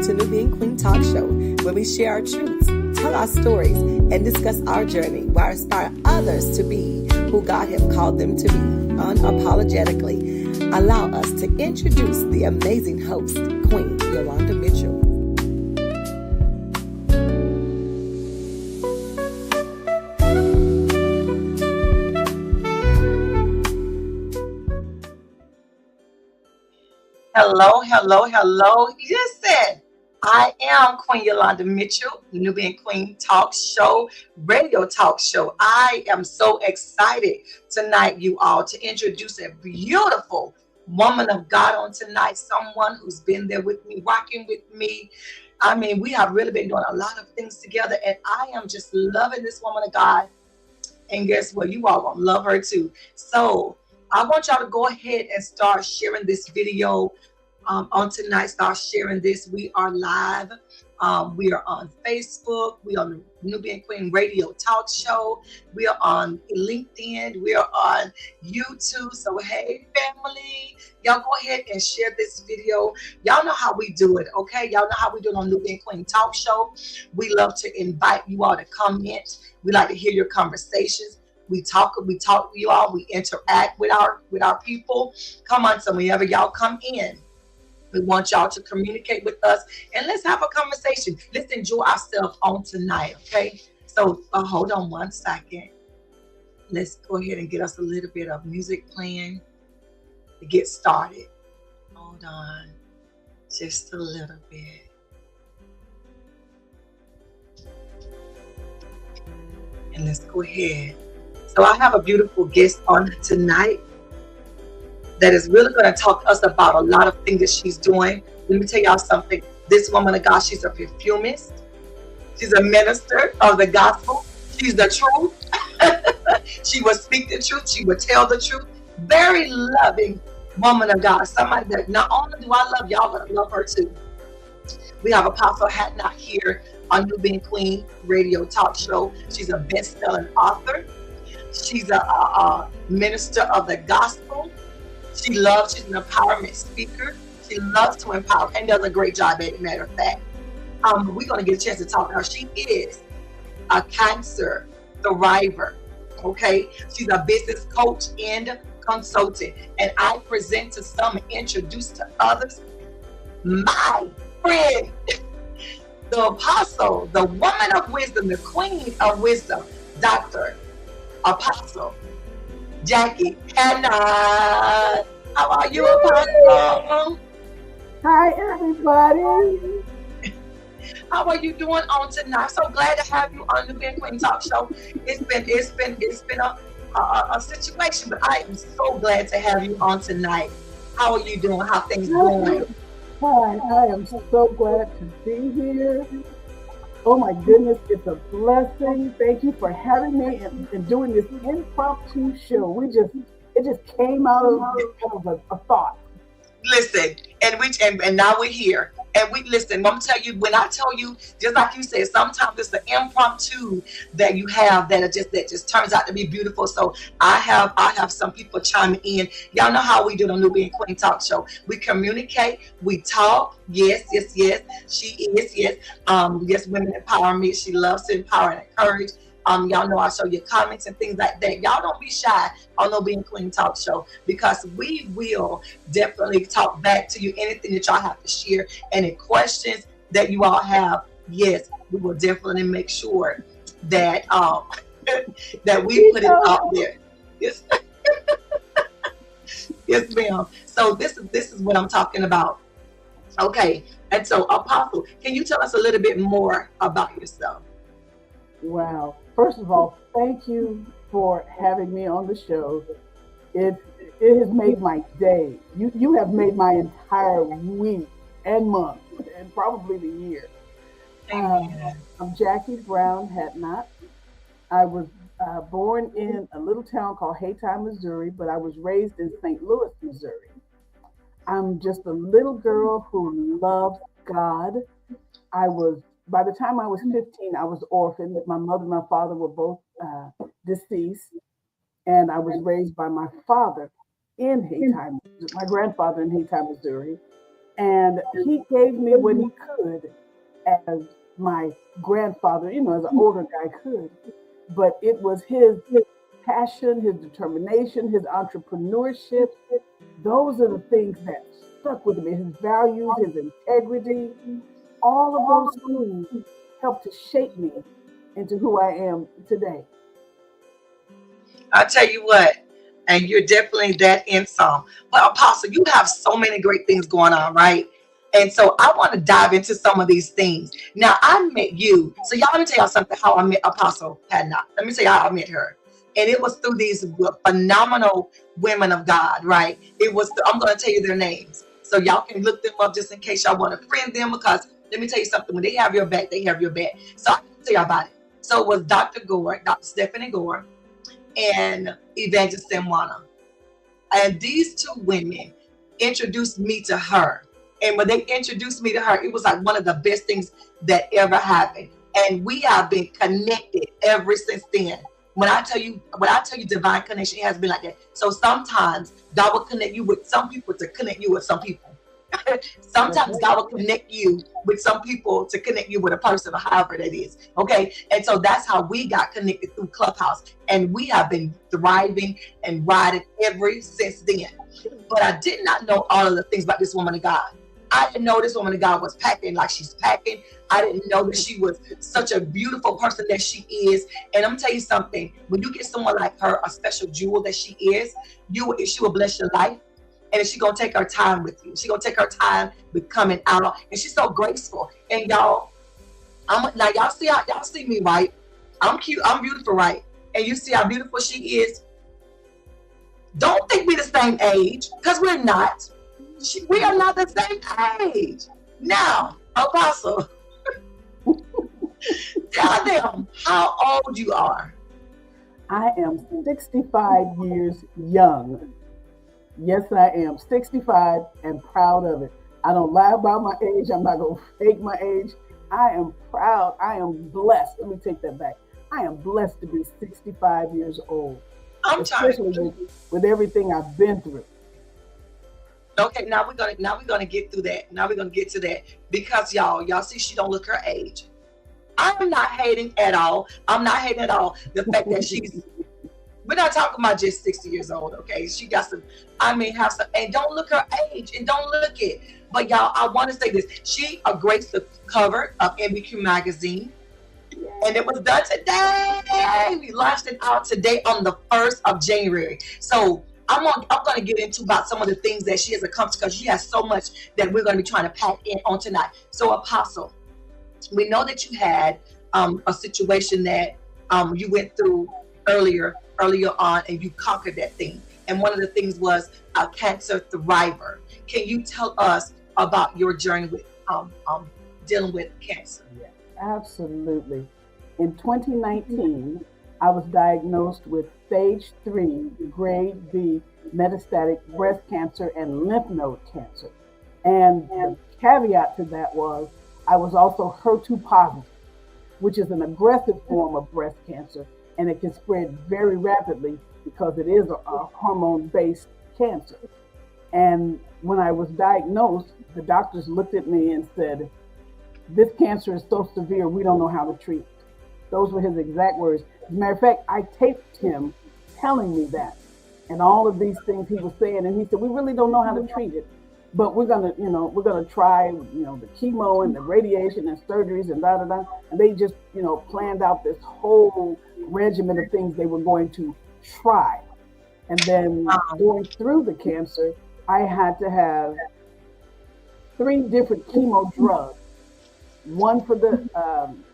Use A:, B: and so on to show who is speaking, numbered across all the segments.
A: to Nubian Queen Talk Show, where we share our truths, tell our stories, and discuss our journey while inspire others to be who God has called them to be unapologetically. Allow us to introduce the amazing host, Queen Yolanda Mitchell. Hello. Listen, I am Queen Yolanda Mitchell, Nubian Queen Talk Show, radio talk show. I am so excited tonight, you all, to introduce a beautiful woman of God on tonight, someone who's been there with me, rocking with me. I mean, we have really been doing a lot of things together, and I am just loving this woman of God. And guess what? You all gonna love her too. So I want y'all to go ahead and start sharing this video on tonight. Start sharing this. We are live. We are on Facebook. We are on the Nubian Queen Radio Talk Show. We are on LinkedIn. We are on YouTube. So hey, family, y'all go ahead and share this video. Y'all know how we do it, okay? Y'all know how we do it on Nubian Queen Talk Show. We love to invite you all to comment. We like to hear your conversations. We talk to you all. We interact with our people. Come on, so whenever y'all come in, we want y'all to communicate with us and let's have a conversation. Let's enjoy ourselves on tonight, okay? So hold on one second. Let's go ahead and get us a little bit of music playing to get started. Hold on, just a little bit. And let's go ahead. So I have a beautiful guest on tonight that is really going to talk to us about a lot of things that she's doing. Let me tell y'all something. This woman of God, she's a perfumist. She's a minister of the gospel. She's the truth. She will speak the truth. She will tell the truth. Very loving woman of God. Somebody that not only do I love y'all, but I love her too. We have Apostle Hadnot here on Nubian Queen Radio Talk Show. She's a best-selling author. She's a minister of the gospel. She's an empowerment speaker. She loves to empower and does a great job at it, matter of fact. We're going to get a chance to talk to her. She is a cancer thriver, okay? She's a business coach and consultant. And I present to some and introduce to others my friend, the apostle, the woman of wisdom, the queen of wisdom, Dr. Apostle Jacquie Hadnot. How are you, Apostle?
B: Hi, everybody.
A: How are you doing on tonight? So glad to have you on the Nubian Queen Talk Show. It's been a situation, but I am so glad to have you on tonight. How are you doing? How things going?
B: Hi, I am so glad to be here. Oh my goodness, it's a blessing. Thank you for having me and doing this impromptu show. It just came out of a thought.
A: Listen, and now we're here. And we listen, I'm gonna tell you, when I tell you, just like you said, sometimes it's the impromptu that you have that just turns out to be beautiful. So I have some people chiming in. Y'all know how we do the Nubian Queen Talk Show. We communicate, we talk. Yes. She is, yes. Yes, women empowerment. She loves to empower and encourage. Y'all know I show you comments and things like that. Y'all don't be shy on Nubian Queen Talk Show because we will definitely talk back to you. Anything that y'all have to share, any questions that you all have, yes, we will definitely make sure that that we put it out there. Yes, yes, ma'am. So this is what I'm talking about. Okay, and so Apostle, can you tell us a little bit more about yourself?
B: Wow. First of all, thank you for having me on the show. It has made my day. You have made my entire week and month and probably the year. I'm Jacquie Brown Hadnot. I was born in a little town called Hadnot, Missouri, but I was raised in St. Louis, Missouri. I'm just a little girl who loves God. By the time I was 15, I was orphaned. My mother and my father were both deceased, and I was raised by my father in Hadnot, my grandfather in Hadnot, Missouri. And he gave me what he could as my grandfather, as an older guy could. But it was his passion, his determination, his entrepreneurship. Those are the things that stuck with me. His values, his integrity, all of those things helped to shape me into who I am today.
A: I tell you what, and you're definitely that in some. But Apostle, you have so many great things going on, right? And so I want to dive into some of these things. Now I met you. So y'all, let me tell y'all something how I met Apostle Hadnot. Let me tell y'all how I met her. And it was through these phenomenal women of God, right? It was, I'm going to tell you their names. So y'all can look them up just in case y'all want to friend them, because let me tell you something. When they have your back, they have your back. So I can tell y'all about it. So it was Dr. Gore, Dr. Stephanie Gore, and Evangelist Samwana. And these two women introduced me to her. And when they introduced me to her, it was like one of the best things that ever happened. And we have been connected ever since then. When I tell you divine connection, it has been like that. So sometimes God will connect you with some people to connect you with some people. Sometimes God will connect you with some people to connect you with a person, or however that is. Okay. And so that's how we got connected through Clubhouse. And we have been thriving and riding ever since then. But I did not know all of the things about this woman of God. I didn't know this woman of God was packing like she's packing. I didn't know that she was such a beautiful person that she is. And I'm gonna tell you something. When you get someone like her, a special jewel that she is, she will bless your life. And she's gonna take her time with you. She's gonna take her time with coming out. And she's so graceful. And y'all, now y'all see me, right? I'm cute, I'm beautiful, right? And you see how beautiful she is. Don't think we're the same age, because we're not. We are not the same age. Now, Apostle, tell them how old you are.
B: I am 65 years young. Yes, I am 65 and proud of it. I don't lie about my age. I'm not going to fake my age. I am proud. I am blessed. Let me take that back. I am blessed to be 65 years old. Especially with everything I've been through.
A: Okay, now we're gonna get through that. Now we're gonna get to that, because y'all see she don't look her age. I'm not hating at all. I'm not hating at all. The fact that we're not talking about just 60 years old, okay? She got some, have some, and don't look her age, and don't look it. But y'all, I want to say this. She graced the cover of MBQ magazine, and it was done today. We launched it out today on the 1st of January. So I'm going to get into about some of the things that she has accomplished, because she has so much that we're going to be trying to pack in on tonight. So Apostle, we know that you had a situation that you went through earlier on, and you conquered that thing. And one of the things was a cancer thriver. Can you tell us about your journey with dealing with cancer?
B: Yeah, absolutely. In 2019, I was diagnosed with stage 3, grade B metastatic breast cancer and lymph node cancer. And the caveat to that was I was also HER2 positive, which is an aggressive form of breast cancer, and it can spread very rapidly because it is a hormone-based cancer. And when I was diagnosed, the doctors looked at me and said, "This cancer is so severe, we don't know how to treat it." Those were his exact words. As a matter of fact, I taped him telling me that, and all of these things he was saying. And he said, "We really don't know how to treat it, but we're gonna try, the chemo and the radiation and surgeries and da da da." And they just, planned out this whole regimen of things they were going to try. And then going through the cancer, I had to have 3 different chemo drugs. One for the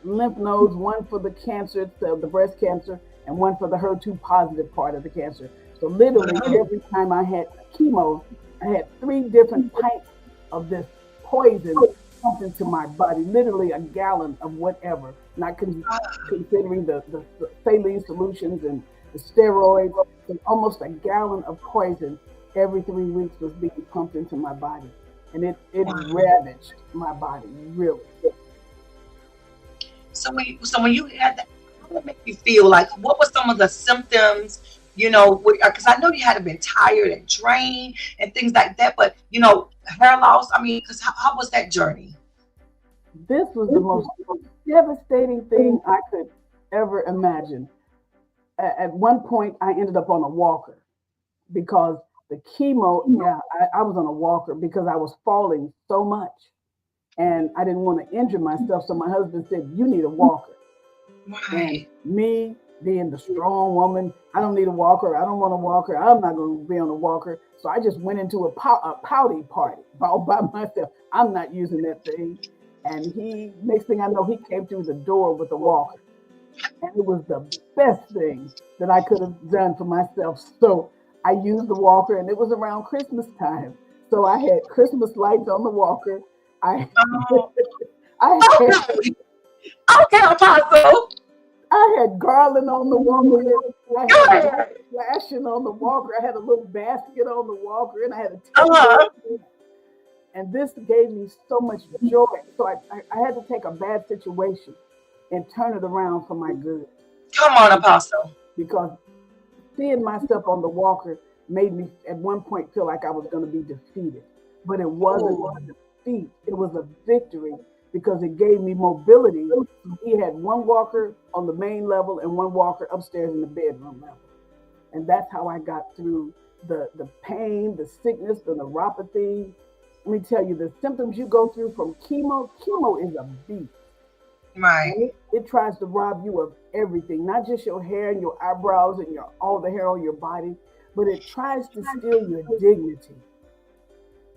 B: lymph nodes, one for the cancer, the breast cancer, and one for the HER2 positive part of the cancer. So literally every time I had chemo, I had 3 different pints of this poison pumped into my body, literally a gallon of whatever, not considering the saline solutions and the steroids. So almost a gallon of poison every 3 weeks was being pumped into my body. And it ravaged my body, really.
A: So when you had that, how did it make you feel? Like, what were some of the symptoms? Because I know you had been tired and drained and things like that. But hair loss? I mean, because how was that journey?
B: This was the most devastating thing I could ever imagine. At one point, I ended up on a walker because the chemo, yeah, I was on a walker because I was falling so much and I didn't want to injure myself. So my husband said, "You need a walker." And
A: Right.
B: me being the strong woman, I don't need a walker. I don't want a walker. I'm not going to be on a walker. So I just went into a pouty party all by myself. I'm not using that thing. And next thing I know, he came through the door with a walker. And it was the best thing that I could have done for myself. So I used the walker, and it was around Christmas time. So I had Christmas lights on the walker. I
A: Oh,
B: I had
A: okay. Okay, Apostle.
B: I had garland on the walker. I
A: Go
B: had lights
A: ahead.
B: flashing on the walker. I had a little basket on the walker, and I had a table.
A: Uh-huh.
B: And this gave me so much joy. So I had to take a bad situation and turn it around for my good.
A: Come on, Apostle.
B: Because seeing myself on the walker made me at one point feel like I was going to be defeated. But it wasn't
A: Oh,
B: a defeat, it was a victory because it gave me mobility. He had one walker on the main level and one walker upstairs in the bedroom level. And that's how I got through the pain, the sickness, the neuropathy. Let me tell you, the symptoms you go through from chemo is a beast.
A: right.
B: And it tries to rob you of everything, not just your hair and your eyebrows and your all the hair on your body, but it tries to steal your dignity.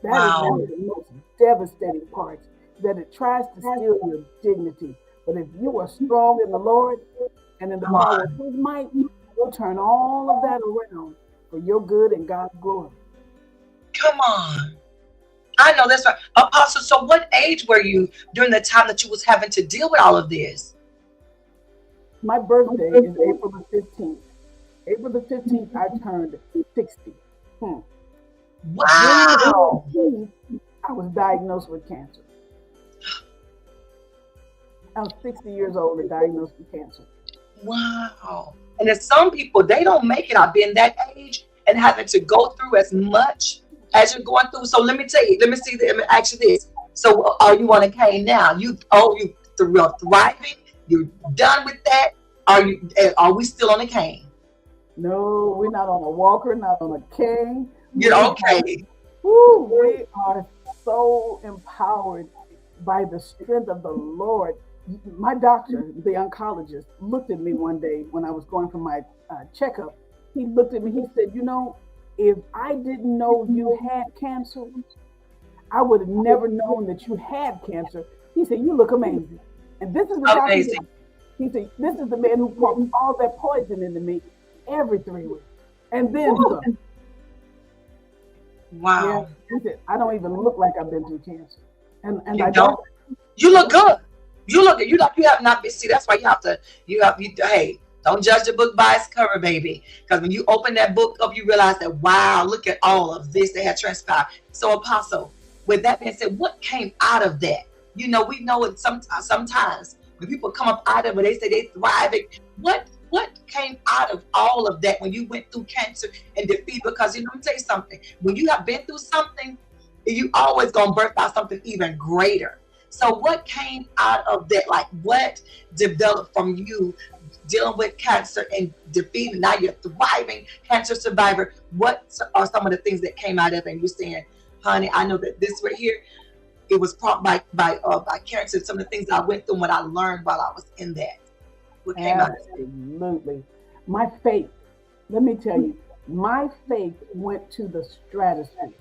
B: That is one
A: Wow.
B: of the most devastating parts, that it tries to steal your dignity. But if you are strong in the Lord and in the
A: Come
B: power of
A: on.
B: his might, he'll turn all of that around for your good and God's glory.
A: Come on. I know that's right. Apostle, so what age were you during the time that you was having to deal with all of this?
B: My birthday is April the 15th. April the 15th, I turned 60. Hmm. January
A: Wow.
B: 15th, I was diagnosed with cancer. I was 60 years old and diagnosed with cancer.
A: Wow. And there's some people, they don't make it out being that age and having to go through as much as you're going through. So let me tell you, let me ask you this. So are you on a cane now? You're thriving? You're done with that? Are we still on a cane?
B: No, we're not on a walker, not on a cane.
A: You're okay.
B: We are so empowered by the strength of the Lord. My doctor, the oncologist, looked at me one day when I was going for my checkup. He looked at me, he said, "You know, if I didn't know you had cancer, I would have never known that you had cancer." He said, "You look amazing." And this is the doctor.
A: Amazing.
B: He said, "This is the man who pumps all that poison into me every 3 weeks. And then
A: Woo.
B: some." Yeah,
A: Wow.
B: he said, "I don't even look like I've been through cancer." And
A: You
B: I
A: don't.
B: don't.
A: You look good. You look good. You have not been. See, that's why hey, don't judge the book by its cover, baby. Because when you open that book up, you realize that, wow, look at all of this that had transpired. So, Apostle, with that being said, what came out of that? We know it sometimes when people come up out of it, they say they thriving. What came out of all of that when you went through cancer and defeat? Because let me tell you something. When you have been through something, you always gonna birth out something even greater. So what came out of that? Like what developed from you dealing with cancer and defeating? Now you're thriving cancer survivor. What are some of the things that came out of it? And you're saying, honey, I know that this right here, it was prompted by cancer. Some of the things I went through, and what I learned while I was in that. What came out of it?
B: Absolutely. My faith, let me tell you, my faith went to the stratosphere.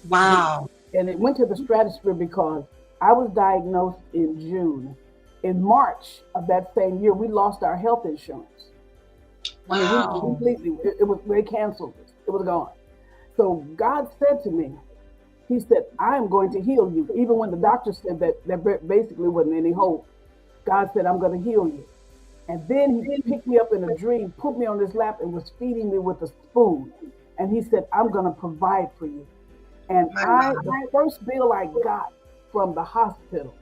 A: Wow.
B: And it went to the stratosphere because I was diagnosed in June. In March of that same year, we lost our health insurance. I mean, we
A: Wow.
B: completely, they canceled it. It was gone. So God said to me, he said, "I am going to heal you." Even when the doctor said that there basically wasn't any hope, God said, "I'm going to heal you." And then he picked me up in a dream, put me on his lap, and was feeding me with a spoon. And he said, "I'm going to provide for you." And
A: My God.
B: the first bill I got from the hospital,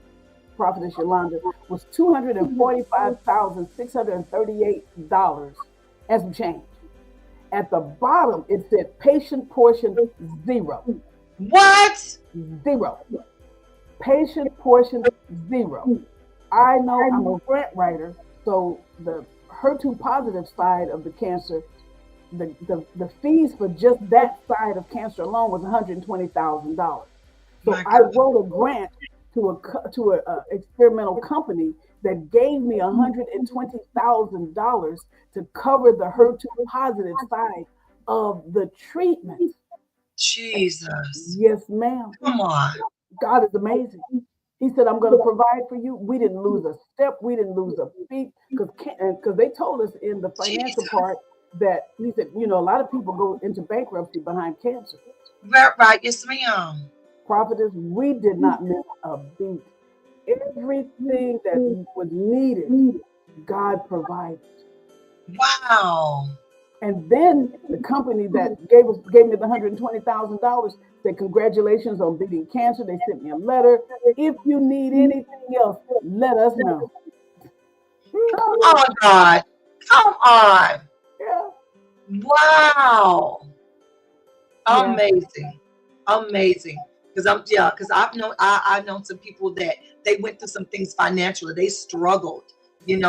B: Prophetess Yolanda, was $245,638 and some change. At the bottom, it said patient portion zero.
A: What?
B: Zero. Patient portion, zero. I know I'm a grant writer, so the HER2 positive side of the cancer, the fees for just that side of cancer alone was $120,000. So
A: My
B: I
A: God.
B: wrote a grant to a experimental company that gave me $120,000 to cover the HER2 positive side of the treatment. And
A: Jesus.
B: yes, ma'am.
A: Come on.
B: God is amazing. He said, I'm going to provide for you. We didn't lose a step. We didn't lose a beat because they told us in the financial
A: Jesus.
B: part that he said, a lot of people go into bankruptcy behind cancer.
A: Right, right. Yes, ma'am.
B: Prophetess, we did not miss a beat. Everything that was needed, God provided.
A: Wow.
B: And then the company that gave me the $120,000 said, congratulations on beating cancer. They sent me a letter. If you need anything else, let us know.
A: Come on, God. Come on.
B: Yeah.
A: Wow.
B: Yeah.
A: Amazing. Amazing. Because I've known some people that they went through some things financially. They struggled, and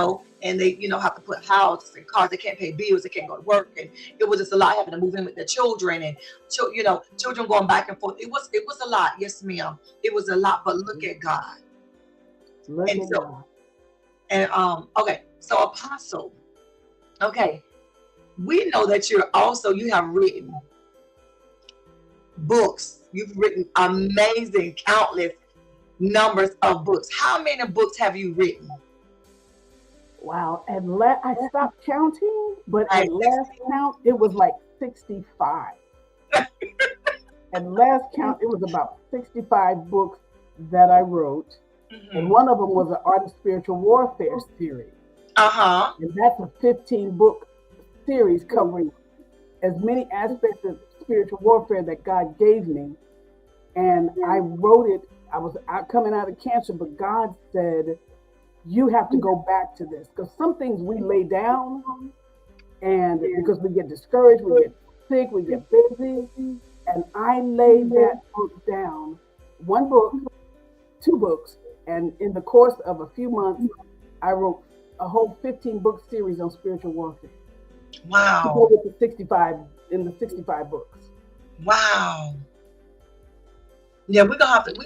A: they, have to put houses and cars. They can't pay bills, they can't go to work. And it was just a lot, having to move in with their children, and children going back and forth. It was a lot, yes, ma'am. It was a lot, but look at God.
B: Look
A: And
B: at
A: so
B: God.
A: and okay, so Apostle, okay, we know that you have written books. You've written amazing, countless numbers of books. How many books have you written?
B: Wow. I stopped counting, but
A: Like
B: at last count, it was like 65. At last count, it was about 65 books that I wrote. And
A: mhm.
B: one of them was an art of spiritual warfare series.
A: Uh-huh.
B: And that's a 15-book series covering as many aspects of spiritual warfare that God gave me. And I wrote it. I was coming out of cancer, but God said, you have to go back to this. Because some things we lay down, and because we get discouraged, we get sick, we get busy. And I laid that book down, one book, two books. And in the course of a few months, I wrote a whole 15-book series on spiritual warfare to go
A: Wow.
B: with the 65 in the 65 books.
A: Wow. Yeah, we're gonna have to we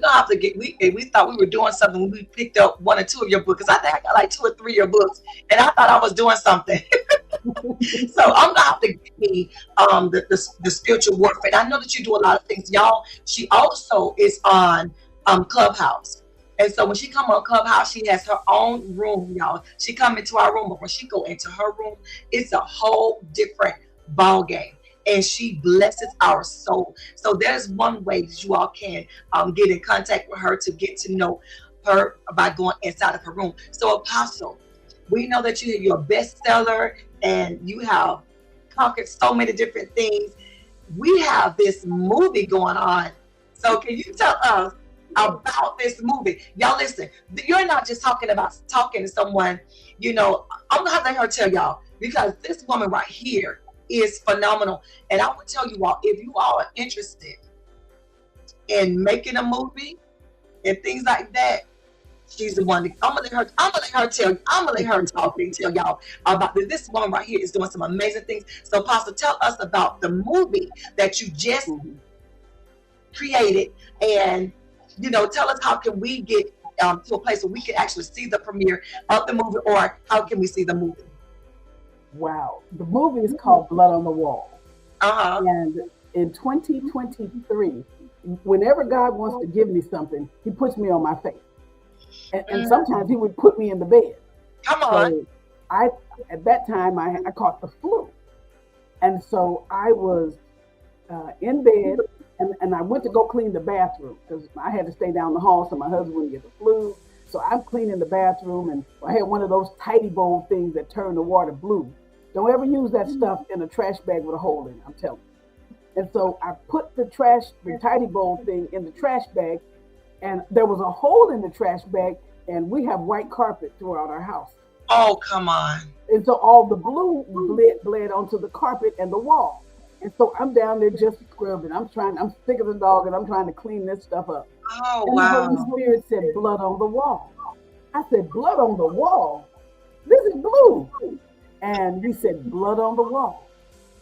A: thought we were doing something when we picked up one or two of your books. Because I think I got like two or three of your books, and I thought I was doing something. So I'm gonna have to get me the spiritual warfare. I know that you do a lot of things, y'all. She also is on Clubhouse. And so when she come on Clubhouse, she has her own room, y'all. She come into our room, but when she go into her room, it's a whole different ball game. And she blesses our soul. So there's one way that you all can get in contact with her to get to know her by going inside of her room. So Apostle, we know that you're a bestseller and you have conquered so many different things. We have this movie going on. So can you tell us about this movie? Y'all listen, you're not just talking to someone, I'm gonna have to let her tell y'all, because this woman right here is phenomenal. And I would tell you all, if you all are interested in making a movie and things like that, she's the one. I'm gonna let her talk and tell y'all about this. This woman right here is doing some amazing things. So, Pastor, tell us about the movie that you just
B: Mhm.
A: created, and tell us, how can we get to a place where we can actually see the premiere of the movie, or how can we see the movie?
B: Wow. The movie is called Blood on the Wall.
A: Uh-huh.
B: And in 2023, whenever God wants to give me something, He puts me on my face. And
A: Mm,
B: sometimes He would put me in the bed.
A: come on.
B: So I, at that time, I caught the flu. And so I was in bed, and I went to go clean the bathroom because I had to stay down the hall so my husband wouldn't get the flu. So I'm cleaning the bathroom, and I had one of those tidy bowl things that turn the water blue. Don't ever use that stuff in a trash bag with a hole in it, I'm telling you. And so I put the tidy bowl thing in the trash bag, and there was a hole in the trash bag, and we have white carpet throughout our house.
A: Oh, come on.
B: And so all the blue bled onto the carpet and the wall. And so I'm down there just scrubbing. I'm sick of the dog and I'm trying to clean this stuff up.
A: Oh,
B: And the Holy
A: wow.
B: Spirit said, blood on the wall. I said, blood on the wall? This is blue. And he said, blood on the wall.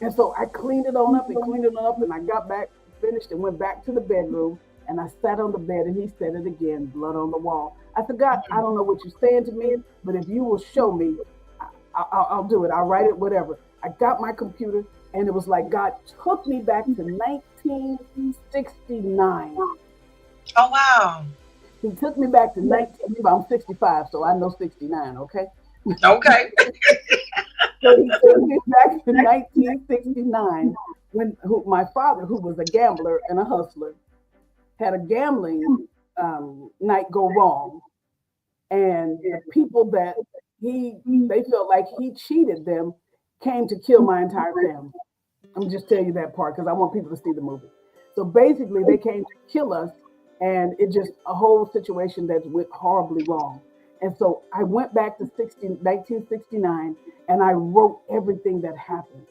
B: And so I cleaned it on up and cleaned it on up, and I got back, finished, and went back to the bedroom. And I sat on the bed, and he said it again, blood on the wall. I said, God, I don't know what you're saying to me, but if you will show me, I'll do it. I'll write it, whatever. I got my computer, and it was like God took me back to 1969.
A: Oh, wow.
B: He took me back to 19. I'm 65, so I know 69. Okay.
A: Okay.
B: So he took me back to 1969 when my father, who was a gambler and a hustler, had a gambling night go wrong, and the people that they felt like he cheated them came to kill my entire family. I'm just telling you that part because I want people to see the movie. So basically, they came to kill us, and it just a whole situation that went horribly wrong. And so I went back to 1969, and I wrote everything that happened.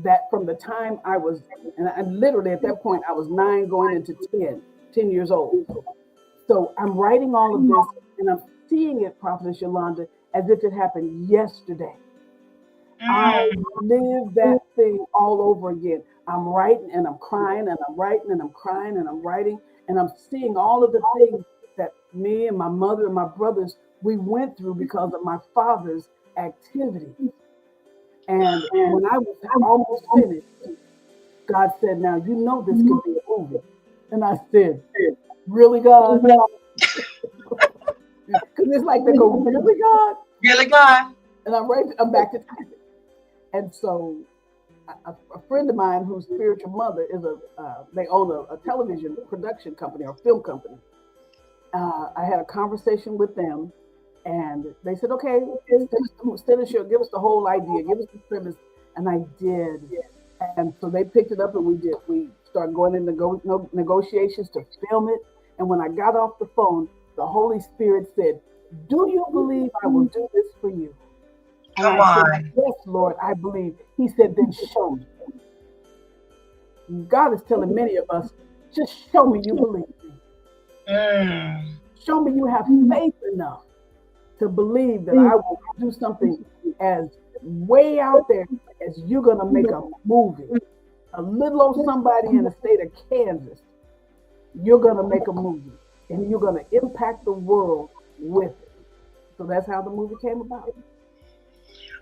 B: That from the time I was, and I literally at that point I was 9 going into 10 years old. So I'm writing all of this, and I'm seeing it, Prophetess Yolanda, as if it happened yesterday. I live that thing all over again. I'm writing and I'm crying and I'm writing and I'm crying and I'm writing, and I'm seeing all of the things that me and my mother and my brothers, we went through because of my father's activity. And when I was almost finished, God said, now you know this could be a movie. And I said, really, God? Because it's like they go, really, God?
A: Really, God?
B: And I'm back to typing. And so a friend of mine whose spiritual mother is they own a television production company or film company. I had a conversation with them, and they said, okay, send us give us the whole idea, give us the premise. And I did. And so they picked it up, and we started going into negotiations to film it. And when I got off the phone, the Holy Spirit said, do you believe I will do this for you? And
A: Come
B: I
A: on.
B: said, yes, Lord, I believe. He said, then show me. God is telling many of us, just show me you believe me. Show me you have faith enough to believe that I will do something as way out there as you're going to make a movie. A little old somebody in the state of Kansas, you're going to make a movie, and you're going to impact the world with it. So that's how the movie came about.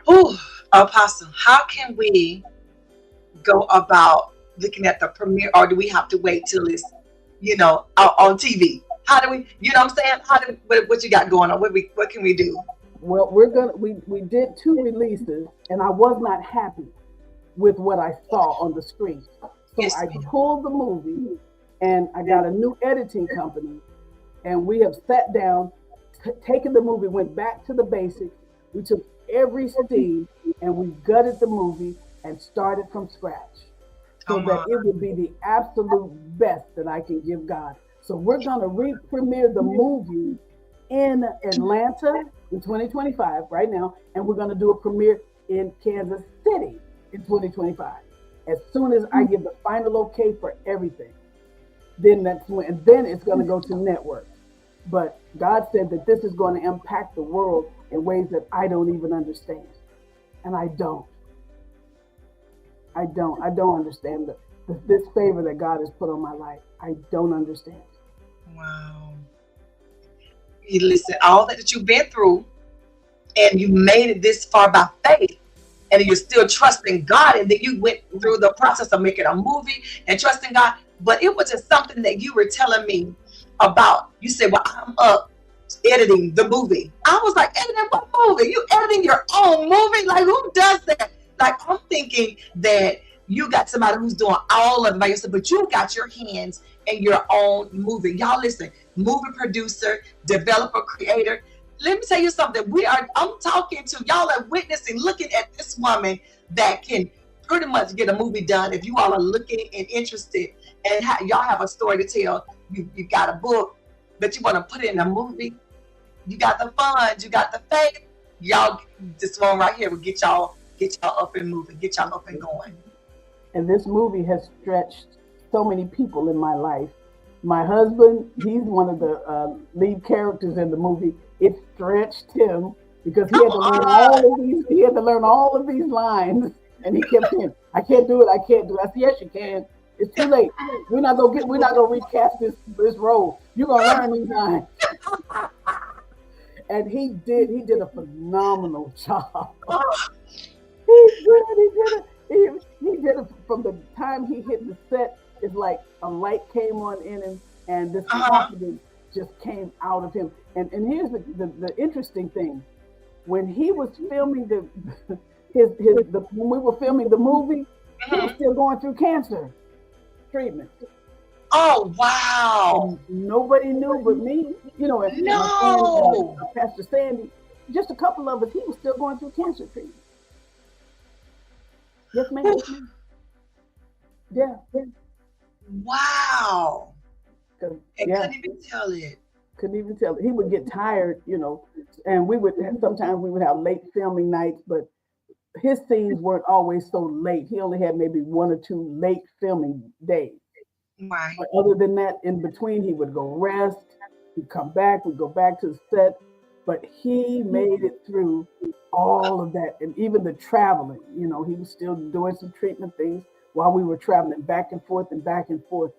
A: Oh, Apostle, how can we go about looking at the premiere, or do we have to wait till it's, out on TV? How do we, what I'm saying? What you got going on? What can we do?
B: Well, we did 2 releases, and I was not happy with what I saw on the screen. So yes, I pulled the movie, and I got a new editing company, and we have sat down, taken the movie, went back to the basics. We took every scene and we gutted the movie and started from scratch so that it would be the absolute best that I can give God. So we're going to re-premiere the movie in Atlanta in 2025 right now, and we're going to do a premiere in Kansas City in 2025. As soon as I give the final okay for everything, then it's going to go to network. But God said that this is going to impact the world in ways that I don't even understand. And I don't understand this favor that God has put on my life. I don't understand.
A: Wow. You listen, all that you've been through, and you made it this far by faith, and you're still trusting God, and then you went through the process of making a movie and trusting God. But it was just something that you were telling me about. You said, well, I'm up editing the movie. I was like, editing what movie? You editing your own movie? Like, who does that? Like, I'm thinking that you got somebody who's doing all of it by yourself, but you got your hands in your own movie. Y'all listen, movie producer, developer, creator. Let me tell you something. I'm talking to y'all, are witnessing, looking at this woman that can pretty much get a movie done. If you all are looking and interested, and y'all have a story to tell, you got a book, but you want to put it in a movie, you got the funds, you got the faith, y'all, this one right here will get y'all up and moving, get y'all up and going.
B: And this movie has stretched so many people in my life. My husband, he's one of the lead characters in the movie. It stretched him because he
A: Come
B: had to learn
A: on.
B: all of these. He had to learn all of these lines, and he kept saying, "I can't do it. I can't do it." I said, "Yes, you can. It's too late. We're not gonna get. We're not gonna recast this role. You're gonna learn these lines." And he did. He did a phenomenal job. He did. He did it. He did it from the time he hit the set. It's like a light came on in him, and this
A: Uh-huh.
B: confidence just came out of him. And here's the interesting thing: when he was filming when we were filming the movie, he was
A: Mhm.
B: still going through cancer treatment,
A: Oh, wow.
B: and nobody knew but me. You know, and my friend
A: No.
B: Pastor Sandy. Just a couple of us. He was still going through cancer treatment. Yes, ma'am.
A: Ooh,
B: Yeah, yeah.
A: wow. And
B: Yeah,
A: couldn't even tell it.
B: couldn't even tell. He would get tired, you know, and sometimes we would have late filming nights, but his scenes weren't always so late. He only had maybe one or two late filming days.
A: Right.
B: But other than that, in between, he would go rest. He'd come back. We'd go back to the set. But he made it through all of that, and even the traveling. You know, he was still doing some treatment things while we were traveling back and forth and back and forth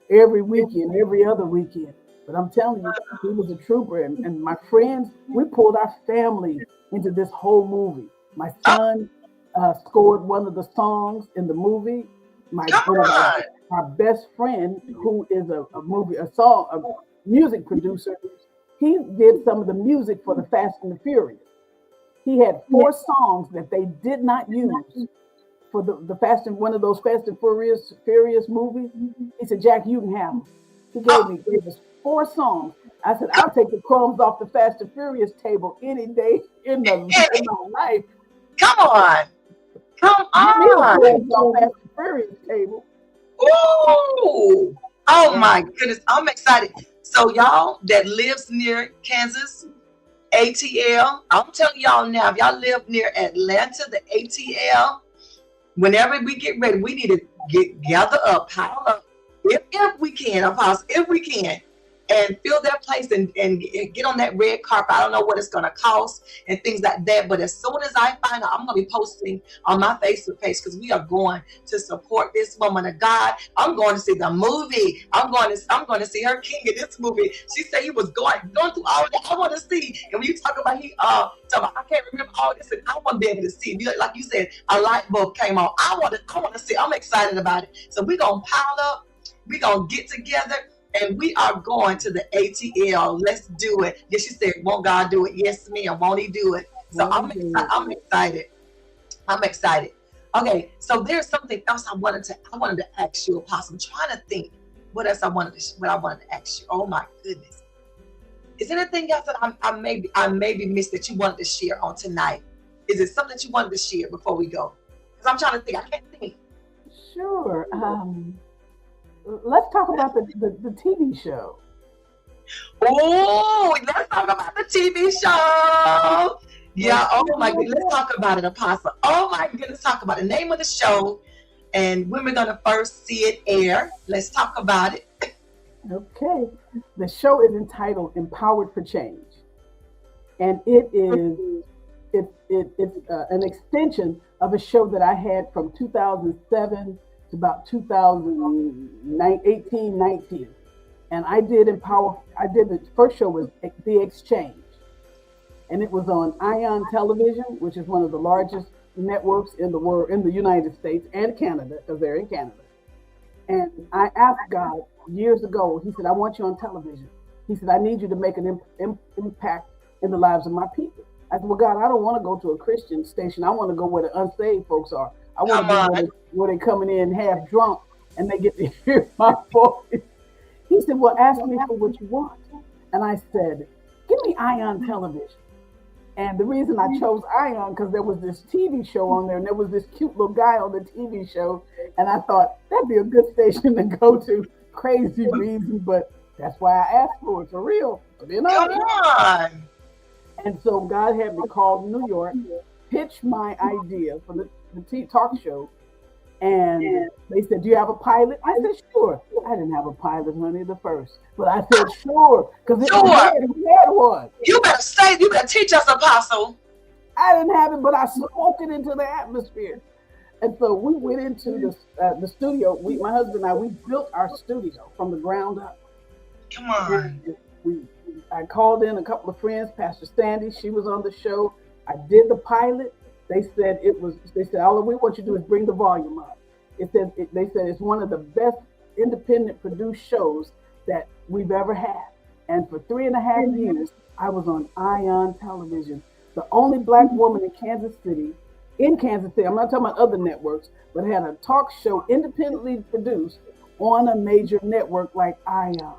B: every weekend, every other weekend. But I'm telling you, he was a trooper. And my friends, we pulled our family into this whole movie. My
A: Oh,
B: son scored one of the songs in the movie. My
A: come
B: one of
A: on.
B: our best friend, who is a music producer, he did some of the music for the Fast and the Furious. He had four songs that they did not use for the Fast and one of those Fast and Furious movies. He said, "Jack, you can have them." He
A: Oh,
B: gave us four songs. I said, "I'll take the crumbs off the Fast and Furious table any day in
A: hey,
B: my life.
A: come on. Come
B: Give me the
A: on.
B: crumbs off Fast and Furious table."
A: Ooh. Oh
B: Yeah.
A: my goodness. I'm excited. So y'all that lives near Kansas, ATL, I'm telling y'all now, if y'all live near Atlanta, the ATL, whenever we get ready, we need to gather up, pile up, if we can, Apostle, if we can, and fill that place and get on that red carpet. I don't know what it's going to cost and things like that, but as soon as I find out, I'm going to be posting on my Facebook page because we are going to support this woman of God. I'm going to see the movie. I'm going to see her king in this movie. She said he was going through all that. I want to see. And when you talk about I can't remember all this, and I want to be able to see. Like you said, a light bulb came on. I want to see. I'm excited about it. So we're gonna pile up. We're gonna get together. And we are going to the ATL. Let's do it. Yes, she said, "Won't God do it?" Yes, ma'am. Won't He do it? So
B: Won't he
A: I'm excited.
B: do
A: I'm excited. I'm excited. Okay, so there's something else I wanted to ask you, Apostle. I'm trying to think what else what I wanted to ask you. Oh my goodness. Is there anything else that I maybe missed that you wanted to share on tonight? Is it something that you wanted to share before we go? Because I'm trying to think. I can't think.
B: it? Sure. Let's talk about the TV show.
A: Oh, let's talk about the TV show.
B: Let's
A: Yeah, oh my
B: talk
A: goodness, let's talk about it, Apostle. Oh my goodness, talk about the name of the show and when we're gonna first see it air. Let's talk about it.
B: Okay. The show is entitled "Empowered for Change," and it's an extension of a show that I had from 2007 to about 2018, 19. And I did the first show was The Exchange, and it was on Ion Television, which is one of the largest networks in the world, in the United States and Canada, because they're in Canada. And I asked God years ago, He said, "I want you on television." He said, "I need you to make an impact in the lives of my people." I said, "Well, God, I don't want to go to a Christian station. I want to go where the unsaved folks are. I want to
A: Come
B: be
A: on.
B: where they coming in half drunk and they get to hear my voice." He said, "Well, ask me for what you want." And I said, "Give me Ion Television." And the reason I chose Ion because there was this TV show on there, and there was this cute little guy on the TV show, and I thought that'd be a good station to go to. Crazy reason, but that's why I asked for it, for real, to be
A: Come
B: honest.
A: on.
B: And so God had me call New York, pitch my idea for the talk show, And they said, do you have a pilot? I said, sure. I didn't have a pilot, honey, the first. But I said, sure, because it was
A: Sure.
B: he had one.
A: You better teach us, Apostle.
B: I didn't have it, but I spoke it into the atmosphere. And so we went into the studio. My husband and I, we built our studio from the ground up.
A: Come on.
B: And I called in a couple of friends, Pastor Sandy, she was on the show. I did the pilot. They said, all we want you to do is bring the volume up. They said it's one of the best independent produced shows that we've ever had. And for 3.5 years, I was on Ion Television, the only Black woman in Kansas City. I'm not talking about other networks, but had a talk show independently produced on a major network like Ion.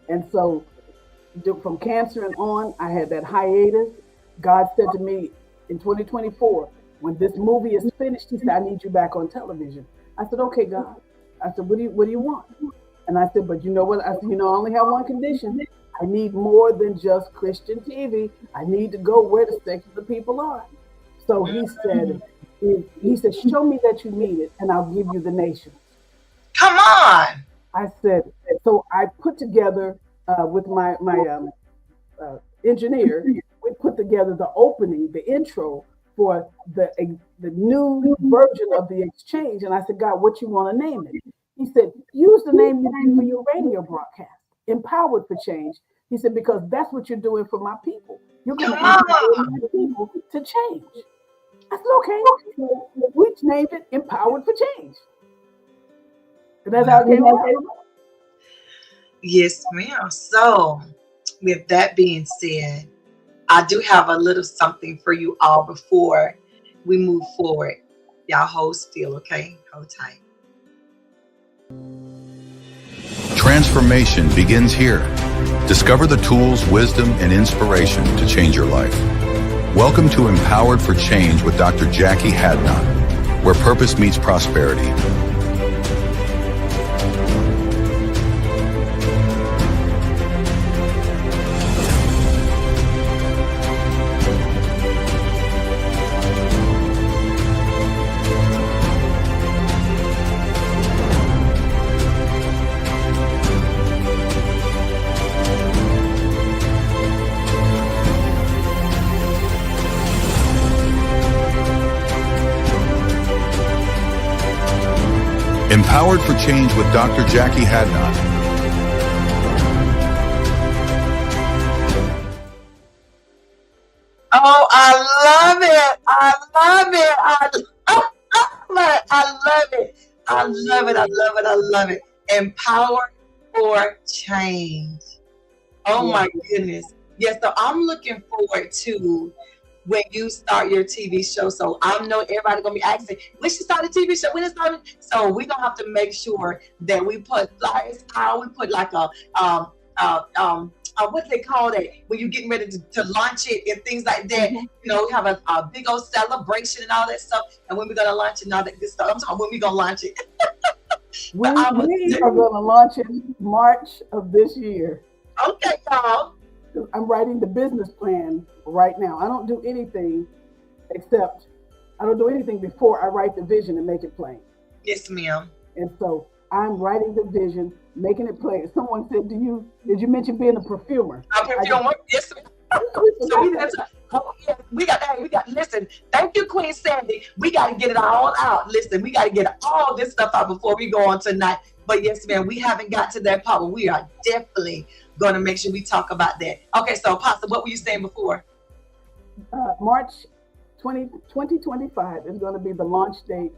B: And so from cancer and on, I had that hiatus. God said to me in 2024, when this movie is finished, he said, I need you back on television. I said, okay, God. I said, what do you want? And I said, but you know what? I said, I only have one condition. I need more than just Christian TV. I need to go where the secular people are. So he said, show me that you need it, and I'll give you the nations.
A: Come on.
B: I said, so I put together with my engineer, we put together the opening, the intro for the new version of the exchange. And I said, God, what you want to name it? He said, use the name you do for your radio broadcast, Empowered for Change. He said, because that's what you're doing for my people. You're going to empower my people to change. I said, okay. So we named it Empowered for Change. And that's how it came out.
A: Yes, ma'am. So, with that being said, I do have a little something for you all before we move forward. Y'all hold still, okay? Hold tight.
C: Transformation begins here. Discover the tools, wisdom, and inspiration to change your life. Welcome to Empowered for Change with Dr. Jacquie Hadnot, where purpose meets prosperity. Empowered for Change with Dr. Jacquie Hadnot.
A: Oh, I love it. I love it. I love it. I love it. I love it. I love it. Empowered for Change. Oh my goodness. Yes, so I'm looking forward to when you start your TV show. So I know everybody gonna be asking, when she start a TV show, when it started. So we're gonna have to make sure that we put flyers out. We put like a what they call that when you're getting ready to launch it and things like that. Have a big old celebration and all that stuff. And when we're gonna launch it and all that good stuff. I'm talking when we're gonna launch it.
B: We are gonna launch it March of this year.
A: Okay, y'all.
B: I'm writing the business plan right now. I don't do anything before I write the vision and make it plain.
A: Yes, ma'am.
B: And so I'm writing the vision, making it plain. Someone said, did you mention being a perfumer?
A: A perfumer, yes, ma'am. So we got, listen, thank you, Queen Sandy. We got to get it all out. Listen, we got to get all this stuff out before we go on tonight. But yes, ma'am, we haven't got to that part, but we are definitely going to make sure we talk about that. Okay, so Apostle, what were you saying before?
B: March 2025 is going to be the launch date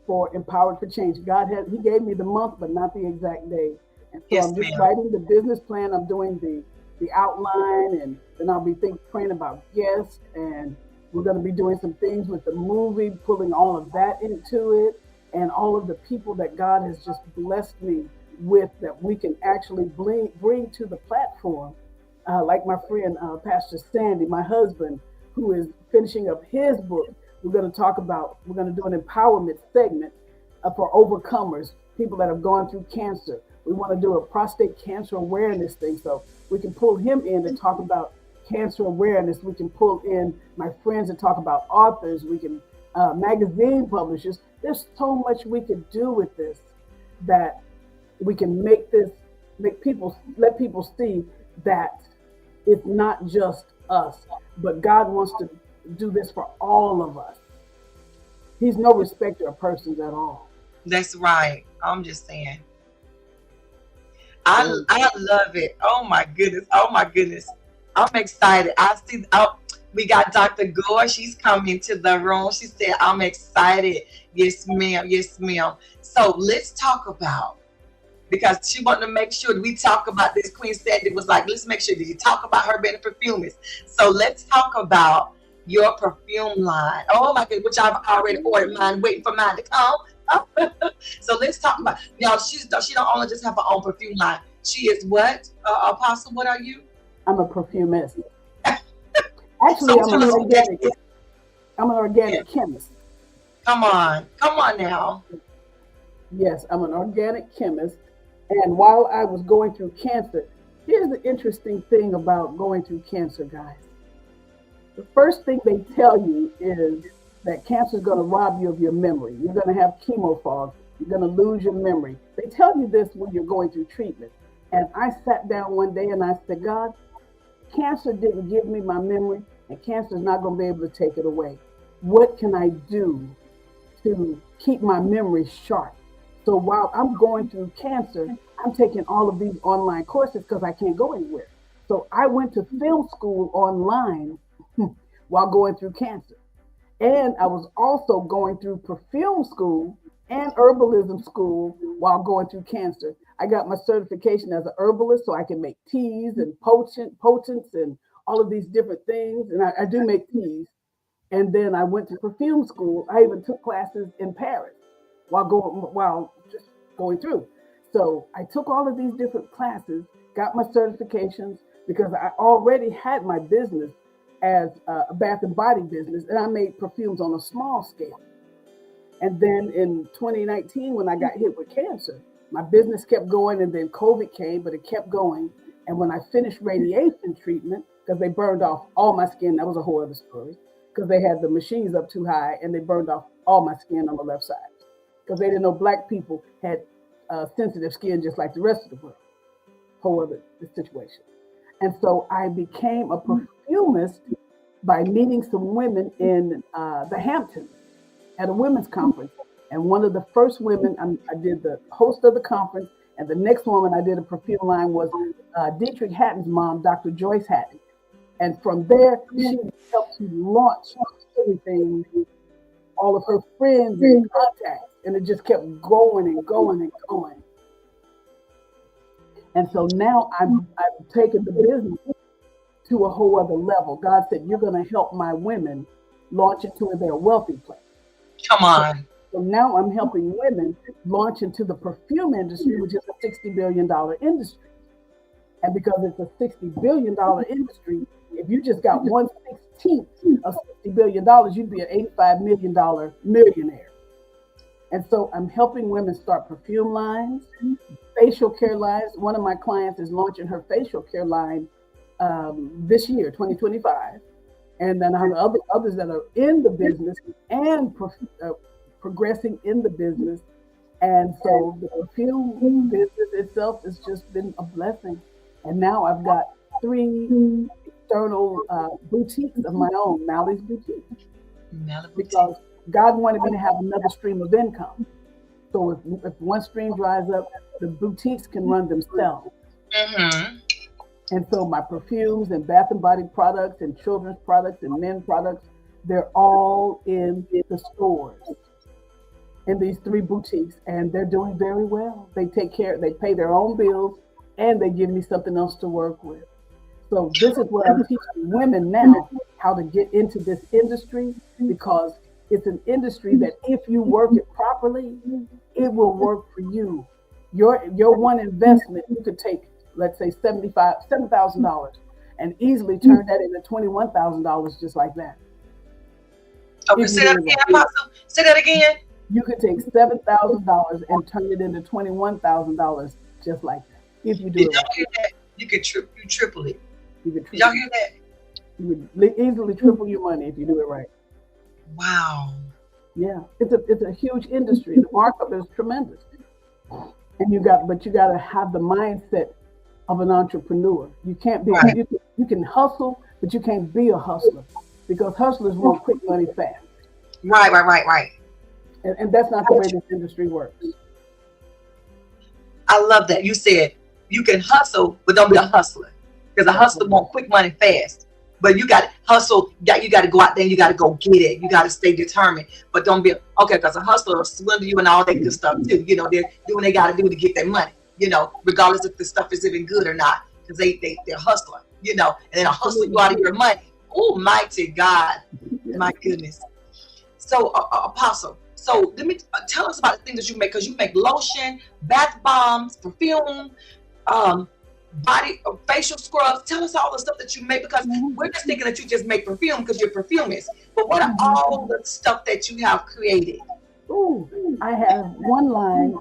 B: for Empowered for Change. He gave me the month, but not the exact day. And so I'm just writing the business plan. I'm doing the outline, and then I'll be praying about guests, and we're going to be doing some things with the movie, pulling all of that into it, and all of the people that God has just blessed me with that we can actually bring to the platform, like my friend Pastor Sandy, my husband, who is finishing up his book. We're going to do an empowerment segment for overcomers, people that have gone through cancer. We want to do a prostate cancer awareness thing, so we can pull him in to talk about cancer awareness. We can pull in my friends and talk about authors. We can magazine publishers. There's so much we could do with this, that we can make this, let people see that it's not just us, but God wants to do this for all of us. He's no respecter of persons at all.
A: That's right. I'm just saying.
B: So,
A: I love it. Oh my goodness. Oh my goodness. I'm excited. I see. Oh, we got Dr. Gore. She's coming to the room. She said, "I'm excited." Yes, ma'am. Yes, ma'am. So let's talk about, because she wanted to make sure that we talk about this. Queen said it was like, let's make sure that you talk about her being a perfumist. So let's talk about your perfume line. Oh my goodness, which I've already ordered mine, waiting for mine to come. So let's talk about, y'all. She don't only just have her own perfume line. She is what? Apostle, what are you?
B: I'm a perfumist.
A: So
B: Actually,
A: tell us what that is.
B: I'm an organic chemist.
A: Come on now.
B: Yes, I'm an organic chemist. And while I was going through cancer, here's the interesting thing about going through cancer, guys. The first thing they tell you is that cancer is going to rob you of your memory. You're going to have chemo fog. You're going to lose your memory. They tell you this when you're going through treatment. And I sat down one day and I said, God, cancer didn't give me my memory, and cancer is not going to be able to take it away. What can I do to keep my memory sharp? So while I'm going through cancer, I'm taking all of these online courses because I can't go anywhere. So I went to film school online while going through cancer. And I was also going through perfume school and herbalism school while going through cancer. I got my certification as an herbalist so I can make teas and potents and all of these different things. And I do make teas. And then I went to perfume school. I even took classes in Paris while just going through. So I took all of these different classes, got my certifications, because I already had my business as a bath and body business, and I made perfumes on a small scale. And then in 2019, when I got hit with cancer, my business kept going, and then COVID came, but it kept going. And when I finished radiation treatment, because they burned off all my skin, that was a whole other story, because they had the machines up too high and they burned off all my skin on the left side, because they didn't know Black people had sensitive skin just like the rest of the world. Whole other situation. And so I became a perfumist by meeting some women in the Hamptons at a women's conference. And one of the first women, I did the host of the conference, and the next woman I did a perfume line was Dietrich Hatton's mom, Dr. Joyce Hatton. And from there, she helped to launch everything, all of her friends and contacts, and it just kept going and going and going. And so now I'm taking the business to a whole other level. God said, you're going to help my women launch into their wealthy place.
A: Come on.
B: So now I'm helping women launch into the perfume industry, which is a $60 billion industry. And because it's a $60 billion industry, if you just got 1/16 of $60 billion, you'd be an $85 million millionaire. And so I'm helping women start perfume lines, facial care lines. One of my clients is launching her facial care line this year, 2025. And then I have others that are in the business and progressing in the business. And so the perfume business itself has just been a blessing. And now I've got 3 external boutiques of my own, Mally's Boutique. Because God wanted me to have another stream of income. So if one stream dries up, the boutiques can run themselves.
A: Mm-hmm.
B: And so my perfumes and bath and body products and children's products and men products, they're all in the stores, in these 3 boutiques, and they're doing very well. They take care, they pay their own bills, and they give me something else to work with. So this is what I'm teaching women now, how to get into this industry, because it's an industry that if you work it properly, it will work for you. Your one investment, you could take, let's say $7,000 and easily turn that into $21,000 just like that.
A: Okay, say that again, Apostle. Say that again.
B: You could take $7,000 and turn it into $21,000 just like that. If you do
A: Did
B: it
A: y'all
B: right.
A: hear that? You triple it.
B: You could
A: Did y'all hear that?
B: you would easily triple your money if you do it right.
A: Wow.
B: Yeah, it's a huge industry. The markup is tremendous, and you got to have the mindset of an entrepreneur. You can't be
A: Right,
B: you can hustle, but you can't be a hustler because hustlers want quick money fast,
A: right.
B: and that's not the way this industry works.
A: I love that. You said you can hustle, but don't be a hustler. Because a hustler want quick money fast. But you got to hustle, you got to go out there and you got to go get it. You got to stay determined. But don't be, okay, because a hustler will swindle you and all that good stuff too. You know, they're doing what they got to do to get their money, you know, regardless if the stuff is even good or not. Because they're hustling, you know, and then a hustler you out of your money. Oh, mighty God. My goodness. So, Apostle, so let me tell us about the things that you make, because you make lotion, bath bombs, perfume, body facial scrubs. Tell us all the stuff that you make, because we're just thinking that you just make perfume because you're perfumist. But what are all the stuff that you have created?
B: Ooh, I have one line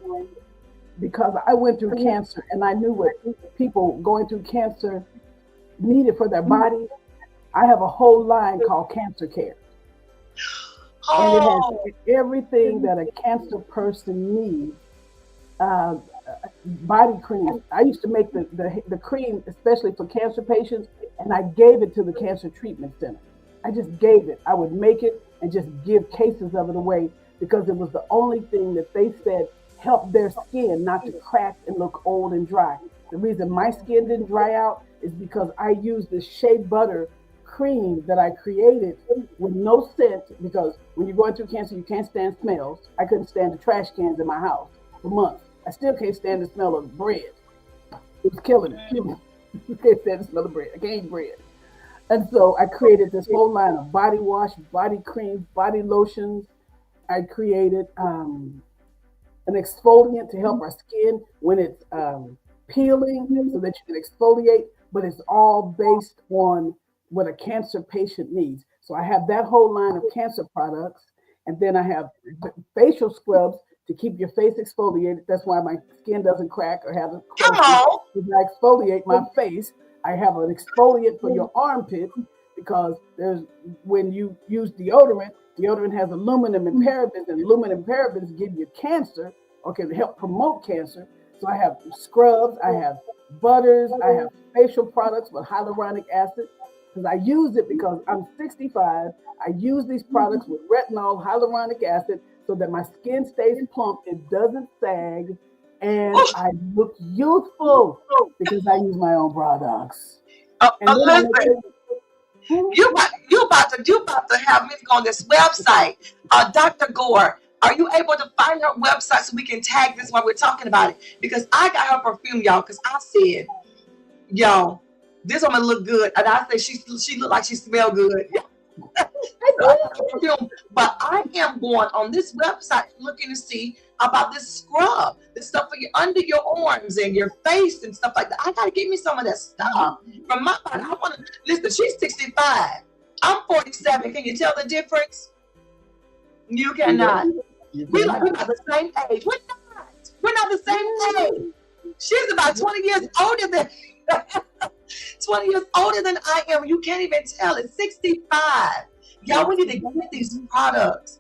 B: because I went through cancer and I knew what people going through cancer needed for their body. I have a whole line called Cancer Care. And it has everything that a cancer person needs. Body cream. I used to make the cream especially for cancer patients, and I gave it to the cancer treatment center. I just gave it. I would make it and just give cases of it away because it was the only thing that they said helped their skin not to crack and look old and dry. The reason my skin didn't dry out is because I used this shea butter cream that I created with no scent, because when you're going through cancer, you can't stand smells. I couldn't stand the trash cans in my house for months. I still can't stand the smell of bread. It was killing me. You can't stand the smell of bread. I can't eat bread. And so I created this whole line of body wash, body creams, body lotions. I created an exfoliant to help our skin when it's peeling so that you can exfoliate, but it's all based on what a cancer patient needs. So I have that whole line of cancer products, and then I have facial scrubs to keep your face exfoliated. That's why my skin doesn't crack or have a
A: Come
B: crusty.
A: on.
B: When I exfoliate my face, I have an exfoliant for your armpits, because when you use deodorant has aluminum and parabens, and aluminum and parabens give you cancer, okay, to help promote cancer. So I have scrubs, I have butters, I have facial products with hyaluronic acid, because I use it because I'm 65. I use these products with retinol, hyaluronic acid, so that my skin stays plump, it doesn't sag, and I look youthful because I use my own products.
A: Listen, you about to have me go on this website, Dr. Gore. Are you able to find her website so we can tag this while we're talking about it? Because I got her perfume, y'all. Because I said, yo, this woman look good, and I said she looked like she smelled good. But I am going on this website looking to see about this scrub, this stuff for under your arms and your face and stuff like that. I gotta get me some of that stuff from my body. I want to listen. She's 65. I'm 47. Can you tell the difference? You cannot. We're about the same age. We're not. We're not the same age. She's about 20 years older than 20 years older than I am. You can't even tell. It's 65. Y'all, we need to get these products.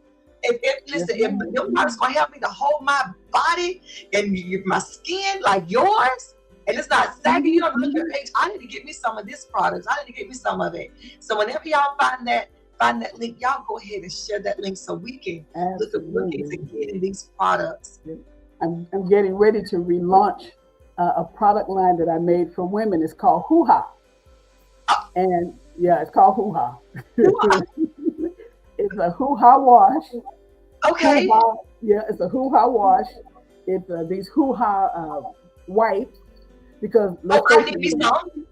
A: Listen, if your products gonna help me to hold my body and my skin like yours, and it's not saggy, you don't look your age. I need to get me some of this product. I need to get me some of it. So whenever y'all find that link, y'all go ahead and share that link so we can look into getting these products.
B: I'm getting ready to relaunch a product line that I made for women. It's called Hoo Ha. And yeah, it's called Hoo Ha. It's a Hoo Ha wash.
A: Okay.
B: Hoo-ha. Yeah, it's a Hoo Ha wash. It's these Hoo Ha wipes, because
A: I need me some.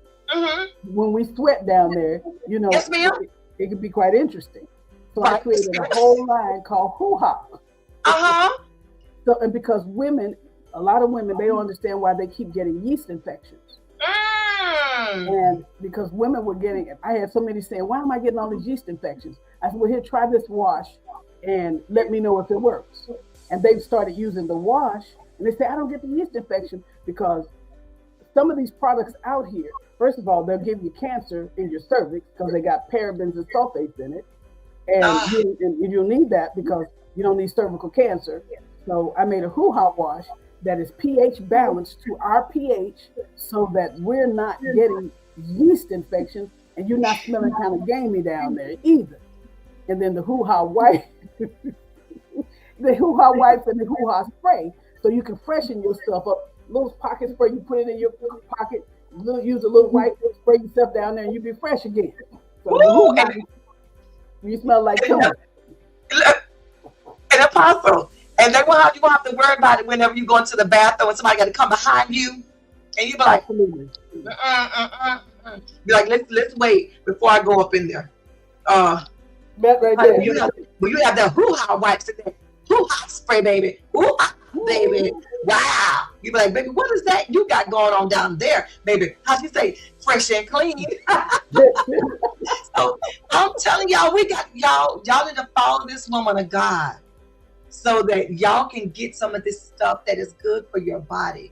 B: When we sweat down there, you know,
A: yes, ma'am.
B: It can be quite interesting. So I created a whole line called Hoo Ha. So, and because a lot of women, they don't understand why they keep getting yeast infections. And because women were getting, I had so many saying, why am I getting all these yeast infections? I said, well, here, try this wash and let me know if it works. And they've started using the wash, and they say, I don't get the yeast infection, because some of these products out here, first of all, they'll give you cancer in your cervix because they got parabens and sulfates in it. And you'll need that, because you don't need cervical cancer. So I made a hoo-ha wash that is pH balanced to our pH so that we're not getting yeast infections and you're not smelling kind of gamey down there either. And then the hoo-ha wipe, the hoo-ha wipes and the hoo-ha spray, so you can freshen yourself up. Little pocket spray, you put it in your pocket, use a little wipe, spray yourself down there, and you be fresh again. So the hoo-ha, you smell like corn.
A: An apostle. And they won't you won't have to worry about it whenever you go into the bathroom and somebody got to come behind you. And you be like,
B: absolutely.
A: Be like, let's wait before I go up in there.
B: That right there.
A: You have the hoo-ha wipes and that hoo-ha spray, baby. Hoo-ha, baby. Wow. You be like, baby, what is that you got going on down there, baby? How'd you say fresh and clean? So I'm telling y'all, we got y'all need to follow this woman of God so that y'all can get some of this stuff that is good for your body,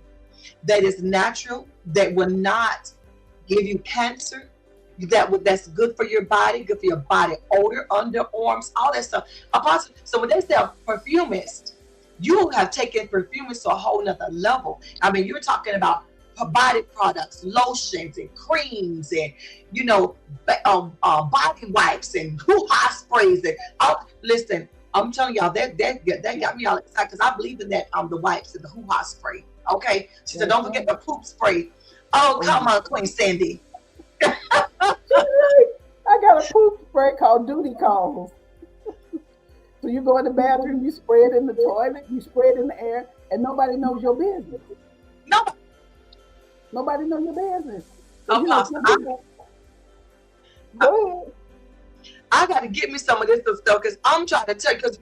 A: that is natural, that will not give you cancer, that's good for your body, good for your body odor, underarms, all that stuff. Apostle, so when they say a perfumist, you have taken perfumist to a whole nother level. I mean, you're talking about body products, lotions and creams and, you know, body wipes and hoo-ha sprays and listen, I'm telling y'all that got me all excited because I believe in that the wipes and the hoo-ha spray. Okay, she said don't forget the poop spray. Oh, come on, Queen Sandy.
B: I got a poop spray called Duty Calls. So you go in the bathroom, you spray it in the toilet, you spray it in the air, and nobody knows your business. Nobody knows your business. So go ahead.
A: I got to get me some of this stuff because I'm trying to tell you, because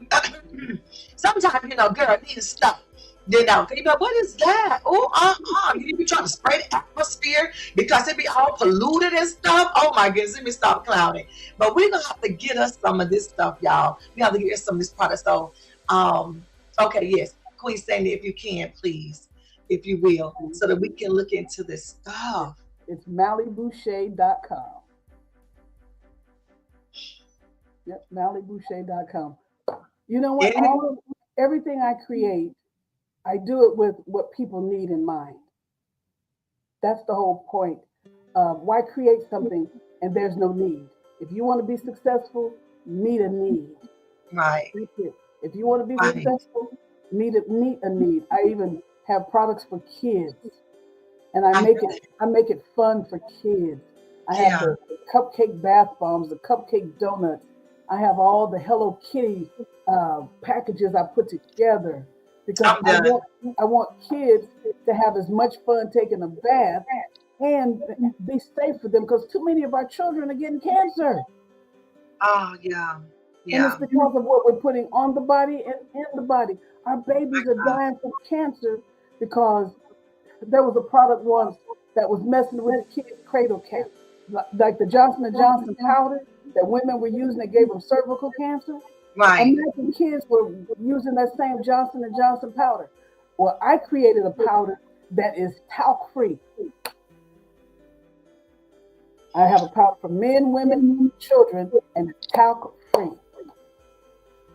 A: sometimes, you know, girl needs stuff. You know, you know, what is that? Oh, you be trying to spray the atmosphere because it be all polluted and stuff. Oh my goodness, let me stop clowning. But we're gonna have to get us some of this stuff, y'all. We have to get us some of this product. So, okay, yes, Queen Sandy, if you can, please, if you will, so that we can look into this stuff.
B: It's MalleyBoucher.com. Yep, MalleyBoucher.com. You know what? Everything I create, I do it with what people need in mind. That's the whole point. Why create something and there's no need? If you want to be successful, meet a need.
A: Right.
B: If you want to be successful, meet a need. I even have products for kids, and I make it fun for kids. I have the cupcake bath bombs, the cupcake donuts. I have all the Hello Kitty packages I put together. Because I want kids to have as much fun taking a bath and be safe for them, because too many of our children are getting cancer.
A: Oh, yeah.
B: And it's because of what we're putting on the body and in the body. Our babies are dying from cancer because there was a product once that was messing with the kids' cradle cap, like the Johnson & Johnson powder that women were using that gave them cervical cancer.
A: Right.
B: American kids were using that same Johnson & Johnson powder. Well, I created a powder that is talc-free. I have a powder for men, women, children, and talc-free.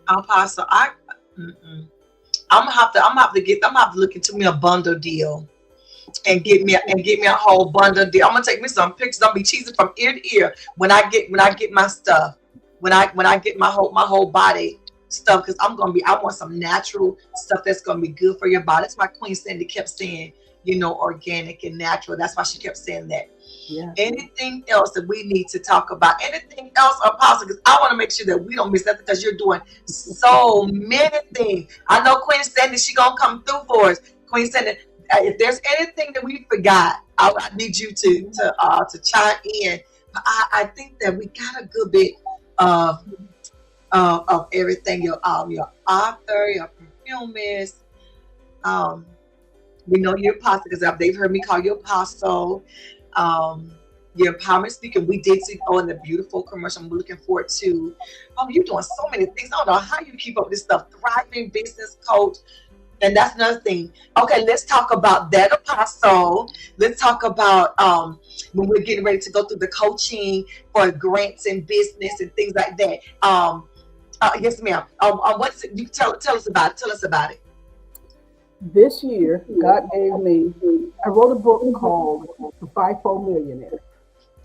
A: Apostle, I'm gonna have to look into me a bundle deal and get me a whole bundle deal. I'm gonna take me some pictures. I'll be cheesing from ear to ear when I get my stuff. When I get my whole body stuff, because I want some natural stuff that's gonna be good for your body. That's why Queen Sandy kept saying, you know, organic and natural. That's why she kept saying that. Yeah. Anything else that we need to talk about? Anything else, Apostle? Because I want to make sure that we don't miss that, because you're doing so many things. I know Queen Sandy, she gonna come through for us. Queen Sandy, if there's anything that we forgot, I need you to chime in. I think that we got a good bit of everything. Your author, your perfumist. We know you're apostle because they've heard me call you apostle. Your empowerment speaker. We did see in the beautiful commercial. I'm looking forward to. You're doing so many things. I don't know how you keep up with this stuff. Thriving business coach. And that's another thing. Okay, let's talk about that, apostle. Let's talk about when we're getting ready to go through the coaching for grants and business and things like that. Yes, ma'am. What's it? You tell us about it. Tell us about it.
B: This year, God gave me, I wrote a book called The Fivefold Millionaire,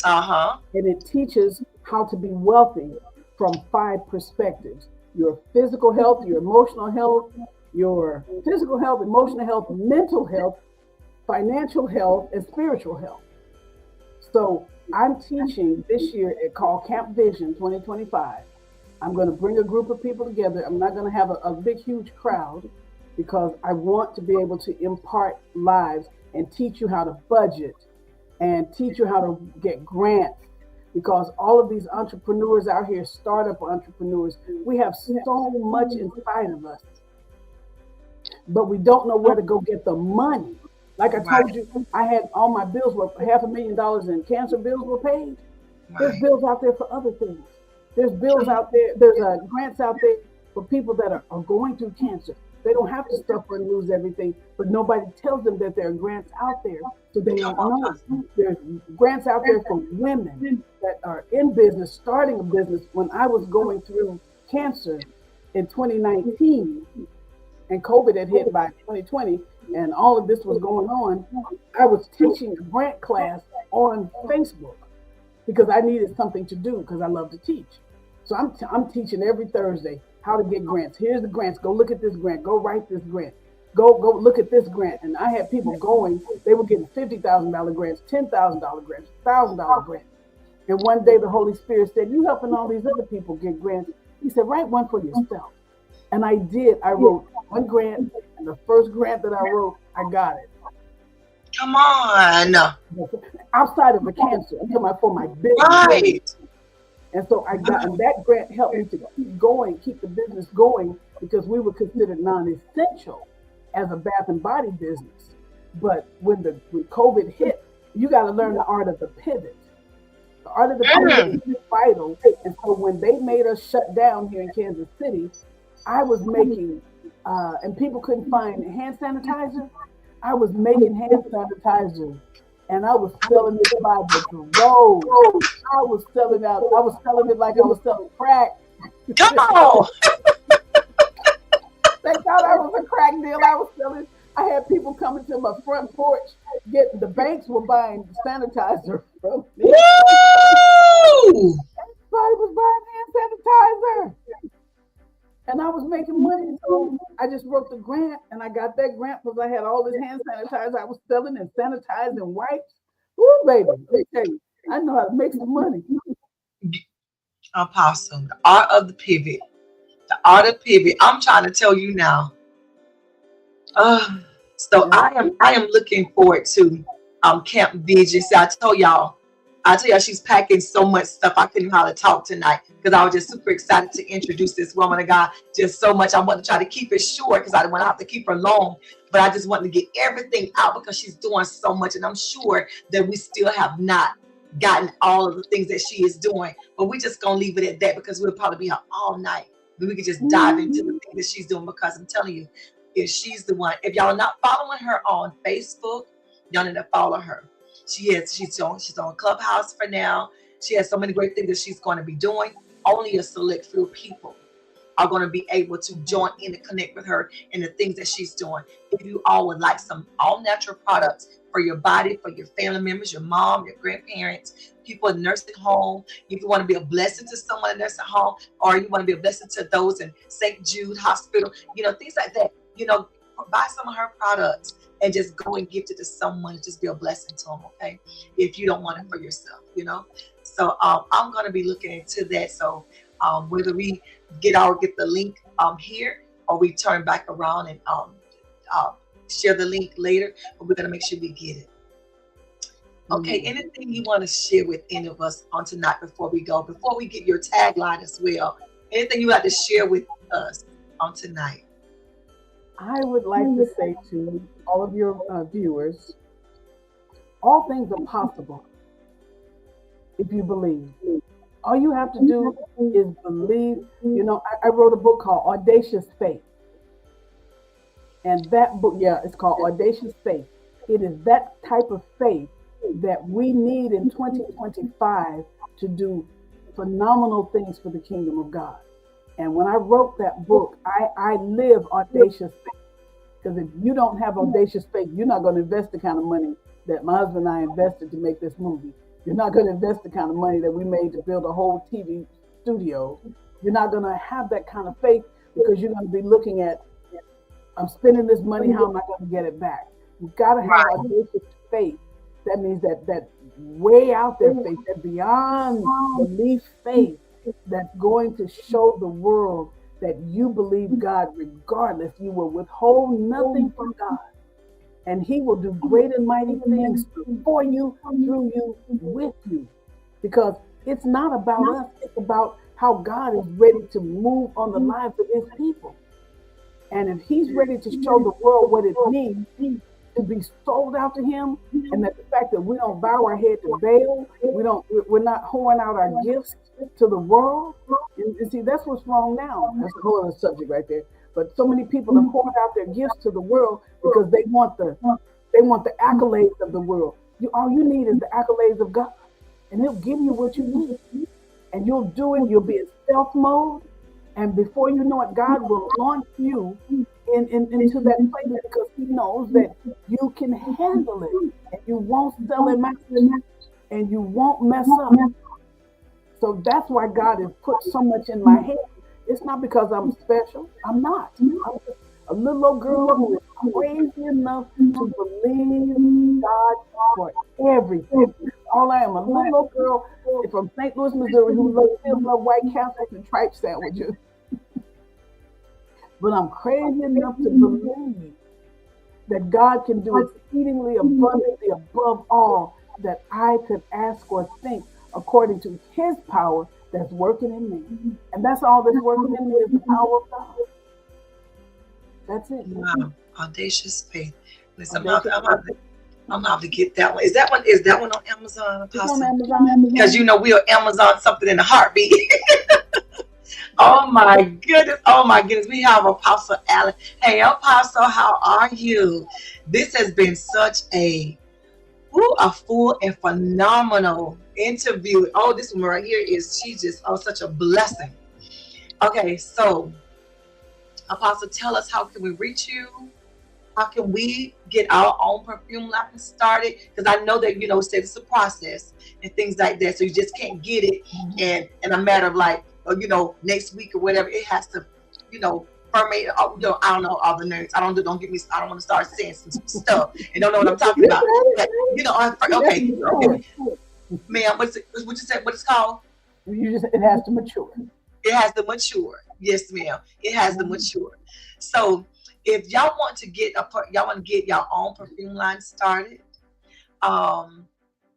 A: Uh-huh.
B: and it teaches how to be wealthy from five perspectives: your physical health, your emotional health, your physical health, emotional health, mental health, financial health, and spiritual health. So I'm teaching this year at called Camp Vision 2025. I'm going to bring a group of people together. I'm not going to have a big, huge crowd because I want to be able to impart lives and teach you how to budget and teach you how to get grants. Because all of these entrepreneurs out here, startup entrepreneurs, we have so much inside of us, but we don't know where to go get the money. Like I
A: Right.
B: told you, I had all my bills were $500,000 in cancer bills were paid. There's
A: Right.
B: bills out there for other things. There's bills out there. There's grants out there for people that are going through cancer. They don't have to suffer and lose everything, but nobody tells them that there are grants out there, so they
A: Come
B: don't
A: on,
B: know.
A: cousin.
B: There's grants out there for women that are in business, starting a business. When I was going through cancer in 2019, and COVID had hit by 2020, and all of this was going on, I was teaching a grant class on Facebook because I needed something to do because I love to teach. So I'm teaching every Thursday how to get grants. Here's the grants. Go look at this grant. Go write this grant. Go look at this grant. And I had people going. They were getting $50,000 grants, $10,000 grants, $1,000 grants. And one day the Holy Spirit said, "You helping all these other people get grants." He said, "Write one for yourself." And I did. I wrote one grant, and the first grant that I wrote, I got it.
A: Come on.
B: Outside of the cancer, I'm talking about for my business.
A: Right.
B: And so I got, and that grant helped me to keep going, keep the business going, because we were considered non-essential as a bath and body business. But when COVID hit, you got to learn the art of the pivot. The art of the pivot is vital. And so when they made us shut down here in Kansas City, I was making, and people couldn't find hand sanitizer. I was making hand sanitizer, and I was selling it by the drove. I was selling out. I was selling it like I was selling crack.
A: Come on.
B: They thought I was a crack deal. I was selling. I had people coming to my front porch. Getting the banks were buying sanitizer from me.
A: Woo!
B: Everybody was buying hand sanitizer. And I was making money, so I just wrote the grant, and I got that grant because I had all this hand sanitizer I was selling and sanitizing wipes. Woo, baby, let me tell you, I know how to make some money.
A: Apostle, the art of the pivot. The art of pivot. I'm trying to tell you now. Uh, so
B: Yeah.
A: I am looking forward to Camp Vision. See, I tell y'all she's packing so much stuff. I couldn't even how to talk tonight because I was just super excited to introduce this woman of God. Just so much. I want to try to keep it short because I don't want to have to keep her long. But I just want to get everything out because she's doing so much, and I'm sure that we still have not gotten all of the things that she is doing. But we're just gonna leave it at that because we'll probably be here all night. But we could just dive into the things that she's doing because I'm telling you, if she's the one. If y'all are not following her on Facebook, y'all need to follow her. She's on Clubhouse for now. She has so many great things that she's going to be doing. Only a select few people are going to be able to join in and connect with her in the things that she's doing. If you all would like some all natural products for your body, for your family members, your mom, your grandparents, people in nursing home, if you want to be a blessing to someone in nursing home, or you want to be a blessing to those in St. Jude Hospital, things like that, buy some of her products and just go and gift it to someone and just be a blessing to them, okay? If you don't want it for yourself. So I'm going to be looking into that. So whether we get the link here or we turn back around and share the link later, but we're going to make sure we get it. Okay, anything you want to share with any of us on tonight before we go, before we get your tagline as well? Anything you like to share with us on tonight?
B: I would like to say to all of your viewers, all things are possible if you believe. All you have to do is believe. I wrote a book called Audacious Faith. And that book, it's called Audacious Faith. It is that type of faith that we need in 2025 to do phenomenal things for the kingdom of God. And when I wrote that book, I live audacious faith. Because if you don't have audacious faith, you're not going to invest the kind of money that my husband and I invested to make this movie. You're not going to invest the kind of money that we made to build a whole TV studio. You're not going to have that kind of faith because you're going to be looking at, I'm spending this money, how am I going to get it back? You've got to have audacious faith. That means that way out there faith, that beyond belief faith, that's going to show the world that you believe God regardless. You will withhold nothing from God. And he will do great and mighty things for you, through you, with you. Because it's not about us. It's about how God is ready to move on the lives of his people. And if he's ready to show the world what it means to be sold out to him, and that the fact that we don't bow our head to Baal, we're not pouring out our gifts to the world. And see, that's what's wrong now. That's a whole other subject right there. But so many people have poured out their gifts to the world because they want the accolades of the world. All you need is the accolades of God, and he'll give you what you need. And you'll do it. You'll be in stealth mode, and before you know it, God will launch you into that place because he knows that you can handle it, and you won't sell it, and you won't mess up. So that's why God has put so much in my head. It's not because I'm special. I'm not. I'm just a little old girl who is crazy enough to believe God for everything. All I am, a little old girl from St. Louis, Missouri, who still love White Castles and tripe sandwiches. But I'm crazy enough to believe that God can do exceedingly abundantly above all that I could ask or think, according to his power that's working in me. And that's all that's working in me is the power of God. That's it.
A: Wow. Audacious faith. Listen, I'm gonna have to get that one. Is that one on Amazon, Apostle?
B: It's on Amazon.
A: Because we are Amazon something in a heartbeat. Oh my goodness. We have Apostle Allen. Hey, Apostle, how are you? This has been such a full and phenomenal interview. Oh, this one right here she's just such a blessing. Okay, so Apostle, tell us, how can we reach you? How can we get our own perfume line started? Because I know that say it's a process and things like that, so you just can't get it in a matter of next week or whatever. It has to ferment. I don't know all the nerds. Don't get me. I don't want to start saying some stuff and don't know what I'm talking about. But, okay, ma'am. What you say? What it's called?
B: It has to mature.
A: It has to mature. Yes, ma'am. It has to mature. So if y'all want to get your own perfume line started,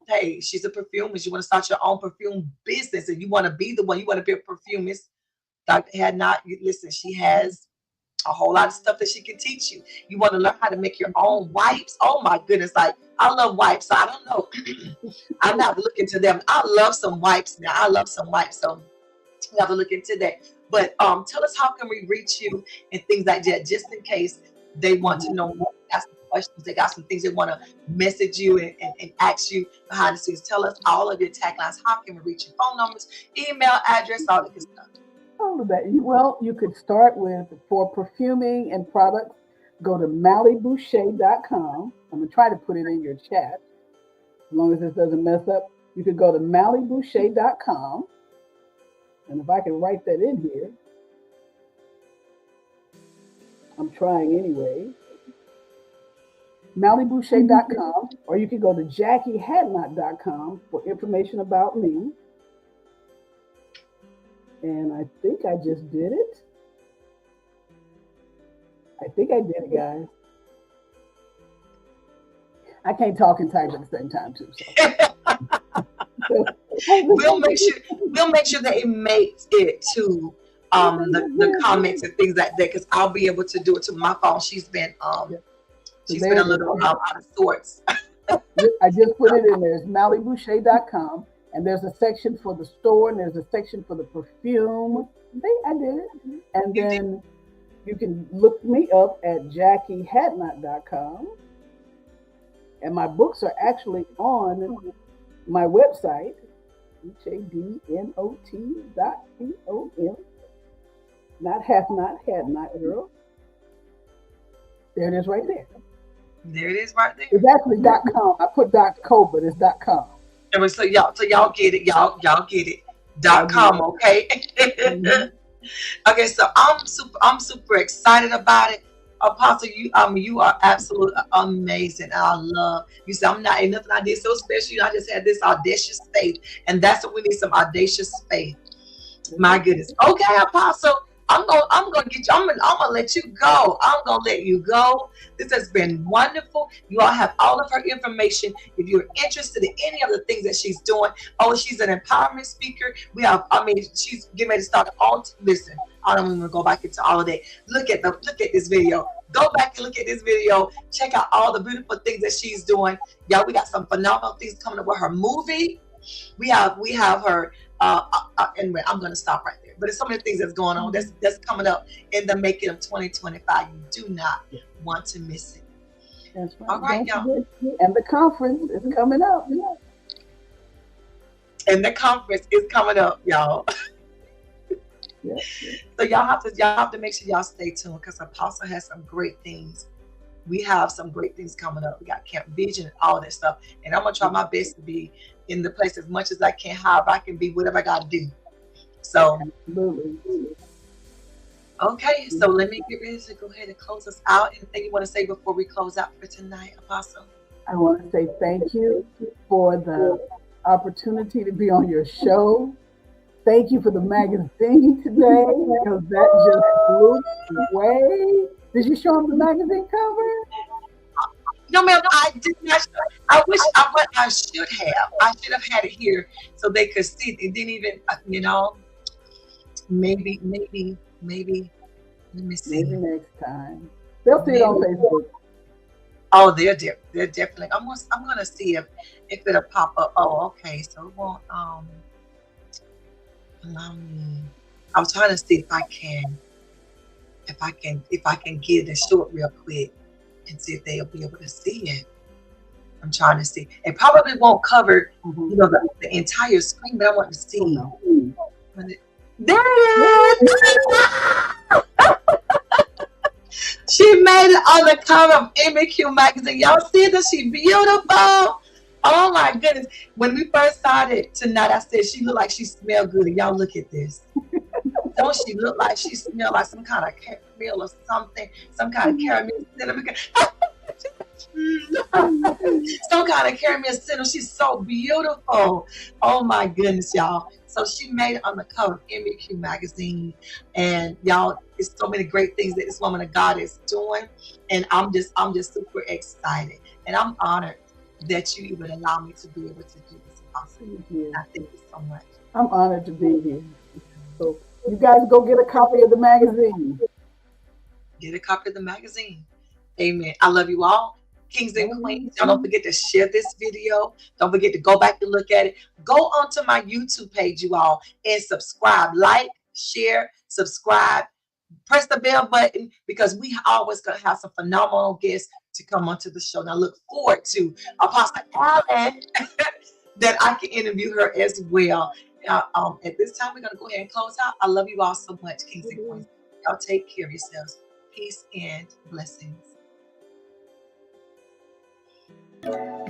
A: hey, she's a perfumist. You want to start your own perfume business, and you want to be the one. You want to be a perfumist. Dr. Hadnot, listen, she has a whole lot of stuff that she can teach you. You want to learn how to make your own wipes. Oh my goodness, I love wipes. So I don't know. I'm not looking into them. I love some wipes now. I love some wipes. So we have to look into that. But tell us, how can we reach you and things like that, just in case they want to know more, ask some questions, they got some things they want to message you and ask you behind the scenes. Tell us all of your taglines. How can we reach you? Phone numbers, email address, all that good stuff.
B: All of that. Well, you could start with, for perfuming and products, go to MallieBoucher.com. I'm going to try to put it in your chat, as long as this doesn't mess up. You could go to MallieBoucher.com. And if I can write that in here, I'm trying anyway. MallieBoucher.com, or you could go to JackieHadnot.com for information about me. And I think I just did it. I think I did it, guys. I can't talk and type at the same time, too. So.
A: We'll make sure that it makes it to the comments and things like that, because I'll be able to do it to my phone. She's been a little out of sorts.
B: I just put it in there. It's MallieBoucher.com, and there's a section for the store, and there's a section for the perfume. I did it. And then you can look me up at JackieHadnot.com, and my books are actually on my website, HADNOT.com. Not hath not, had not, girl. There it is right there.
A: There it is right there.
B: It's actually .com. I put .co, but it's .com.
A: And so y'all get it. Y'all get it. .com, okay?
B: Mhm.
A: Okay, so I'm super excited about it. Apostle, you are absolutely amazing. I love you. Said ain't nothing I did so special. I just had this audacious faith, and that's what we need, some audacious faith. My goodness. Okay, Apostle, I'm gonna get you. I'm gonna let you go. I'm gonna let you go. This has been wonderful. You all have all of her information. If you're interested in any of the things that she's doing, she's an empowerment speaker. She's getting ready to start listen. I don't even go back into all of that. Look at this video. Go back and look at this video. Check out all the beautiful things that she's doing. Y'all, we got some phenomenal things coming up with her movie. We have her. Anyway, I'm going to stop right there. But it's so many things that's going on. That's coming up in the making of 2025. You do not want to miss it.
B: That's right.
A: All right, y'all.
B: And the conference is coming up.
A: And the conference is coming up, y'all.
B: Yes.
A: So y'all have to make sure y'all stay tuned, because Apostle has some great things. We have some great things coming up. We got Camp Vision and all that stuff. And I'm gonna try my best to be in the place as much as I can, however I can be, whatever I gotta do. So
B: Absolutely.
A: okay, so let me get ready to go ahead and close us out. Anything you want to say before we close out for tonight, Apostle?
B: I want to say thank you for the opportunity to be on your show. Thank you for the magazine today, because that just blew away. Did you show them the magazine cover?
A: No, ma'am, I did not. I wish I should have. I should have had it here so they could see it. It didn't even, maybe. Let me see.
B: Maybe next time. They'll see it on Facebook.
A: Oh, they're definitely. I'm gonna see if it'll pop up. Oh, okay. So it won't. I was trying to see if I can get it short real quick and see if they'll be able to see it. I'm trying to see. It probably won't cover, the entire screen, but I want to see.
B: Oh, no.
A: There it is! She made it on the cover of MQ magazine. Y'all see that? She beautiful. Oh my goodness. When we first started tonight, I said she looked like she smelled good. Y'all look at this. Don't she look like she smelled like some kind of caramel or something? Some kind of caramel cinnamon. Some kind of caramel cinnamon. She's so beautiful. Oh my goodness, y'all. So she made it on the cover of MBQ magazine. And y'all, it's so many great things that this woman of God is doing. And I'm just super excited. And I'm honored that you even allow me to be able to do this. Awesome. I thank you so much.
B: I'm honored to be here. So you guys go get a copy of the magazine.
A: Get a copy of the magazine. Amen. I love you all. Kings and queens, y'all don't forget to share this video. Don't forget to go back and look at it. Go onto my YouTube page, you all, and subscribe. Like, share, subscribe. Press the bell button, because we always going to have some phenomenal guests to come onto the show. And I look forward to Apostle Allen that I can interview her as well. At this time, we're going to go ahead and close out. I love you all so much, Kings and Queens. Y'all take care of yourselves. Peace and blessings.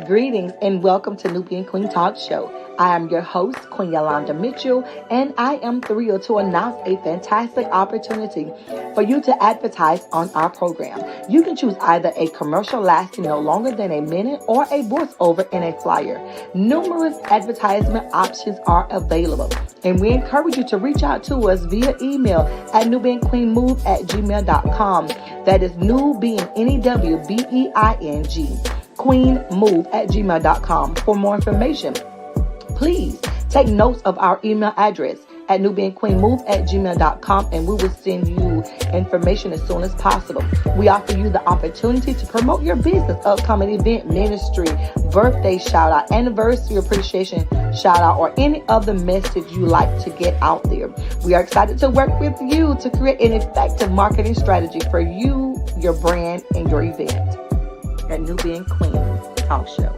D: Greetings and welcome to Nubian Queen Talk Show. I am your host, Queen Yolanda Mitchell, and I am thrilled to announce a fantastic opportunity for you to advertise on our program. You can choose either a commercial lasting no longer than a minute or a voiceover in a flyer. Numerous advertisement options are available, and we encourage you to reach out to us via email at nubianqueenmove@gmail.com. That is Nubian, NEWBEING. queenmove@gmail.com. For more information, please take notes of our email address at nubianqueenmove@gmail.com, and we will send you information as soon as possible. We offer you the opportunity to promote your business, upcoming event, ministry, birthday shout out, anniversary appreciation shout out, or any other message you like to get out there. We are excited to work with you to create an effective marketing strategy for you, your brand, and your event. At Nubian Queen Talk Show.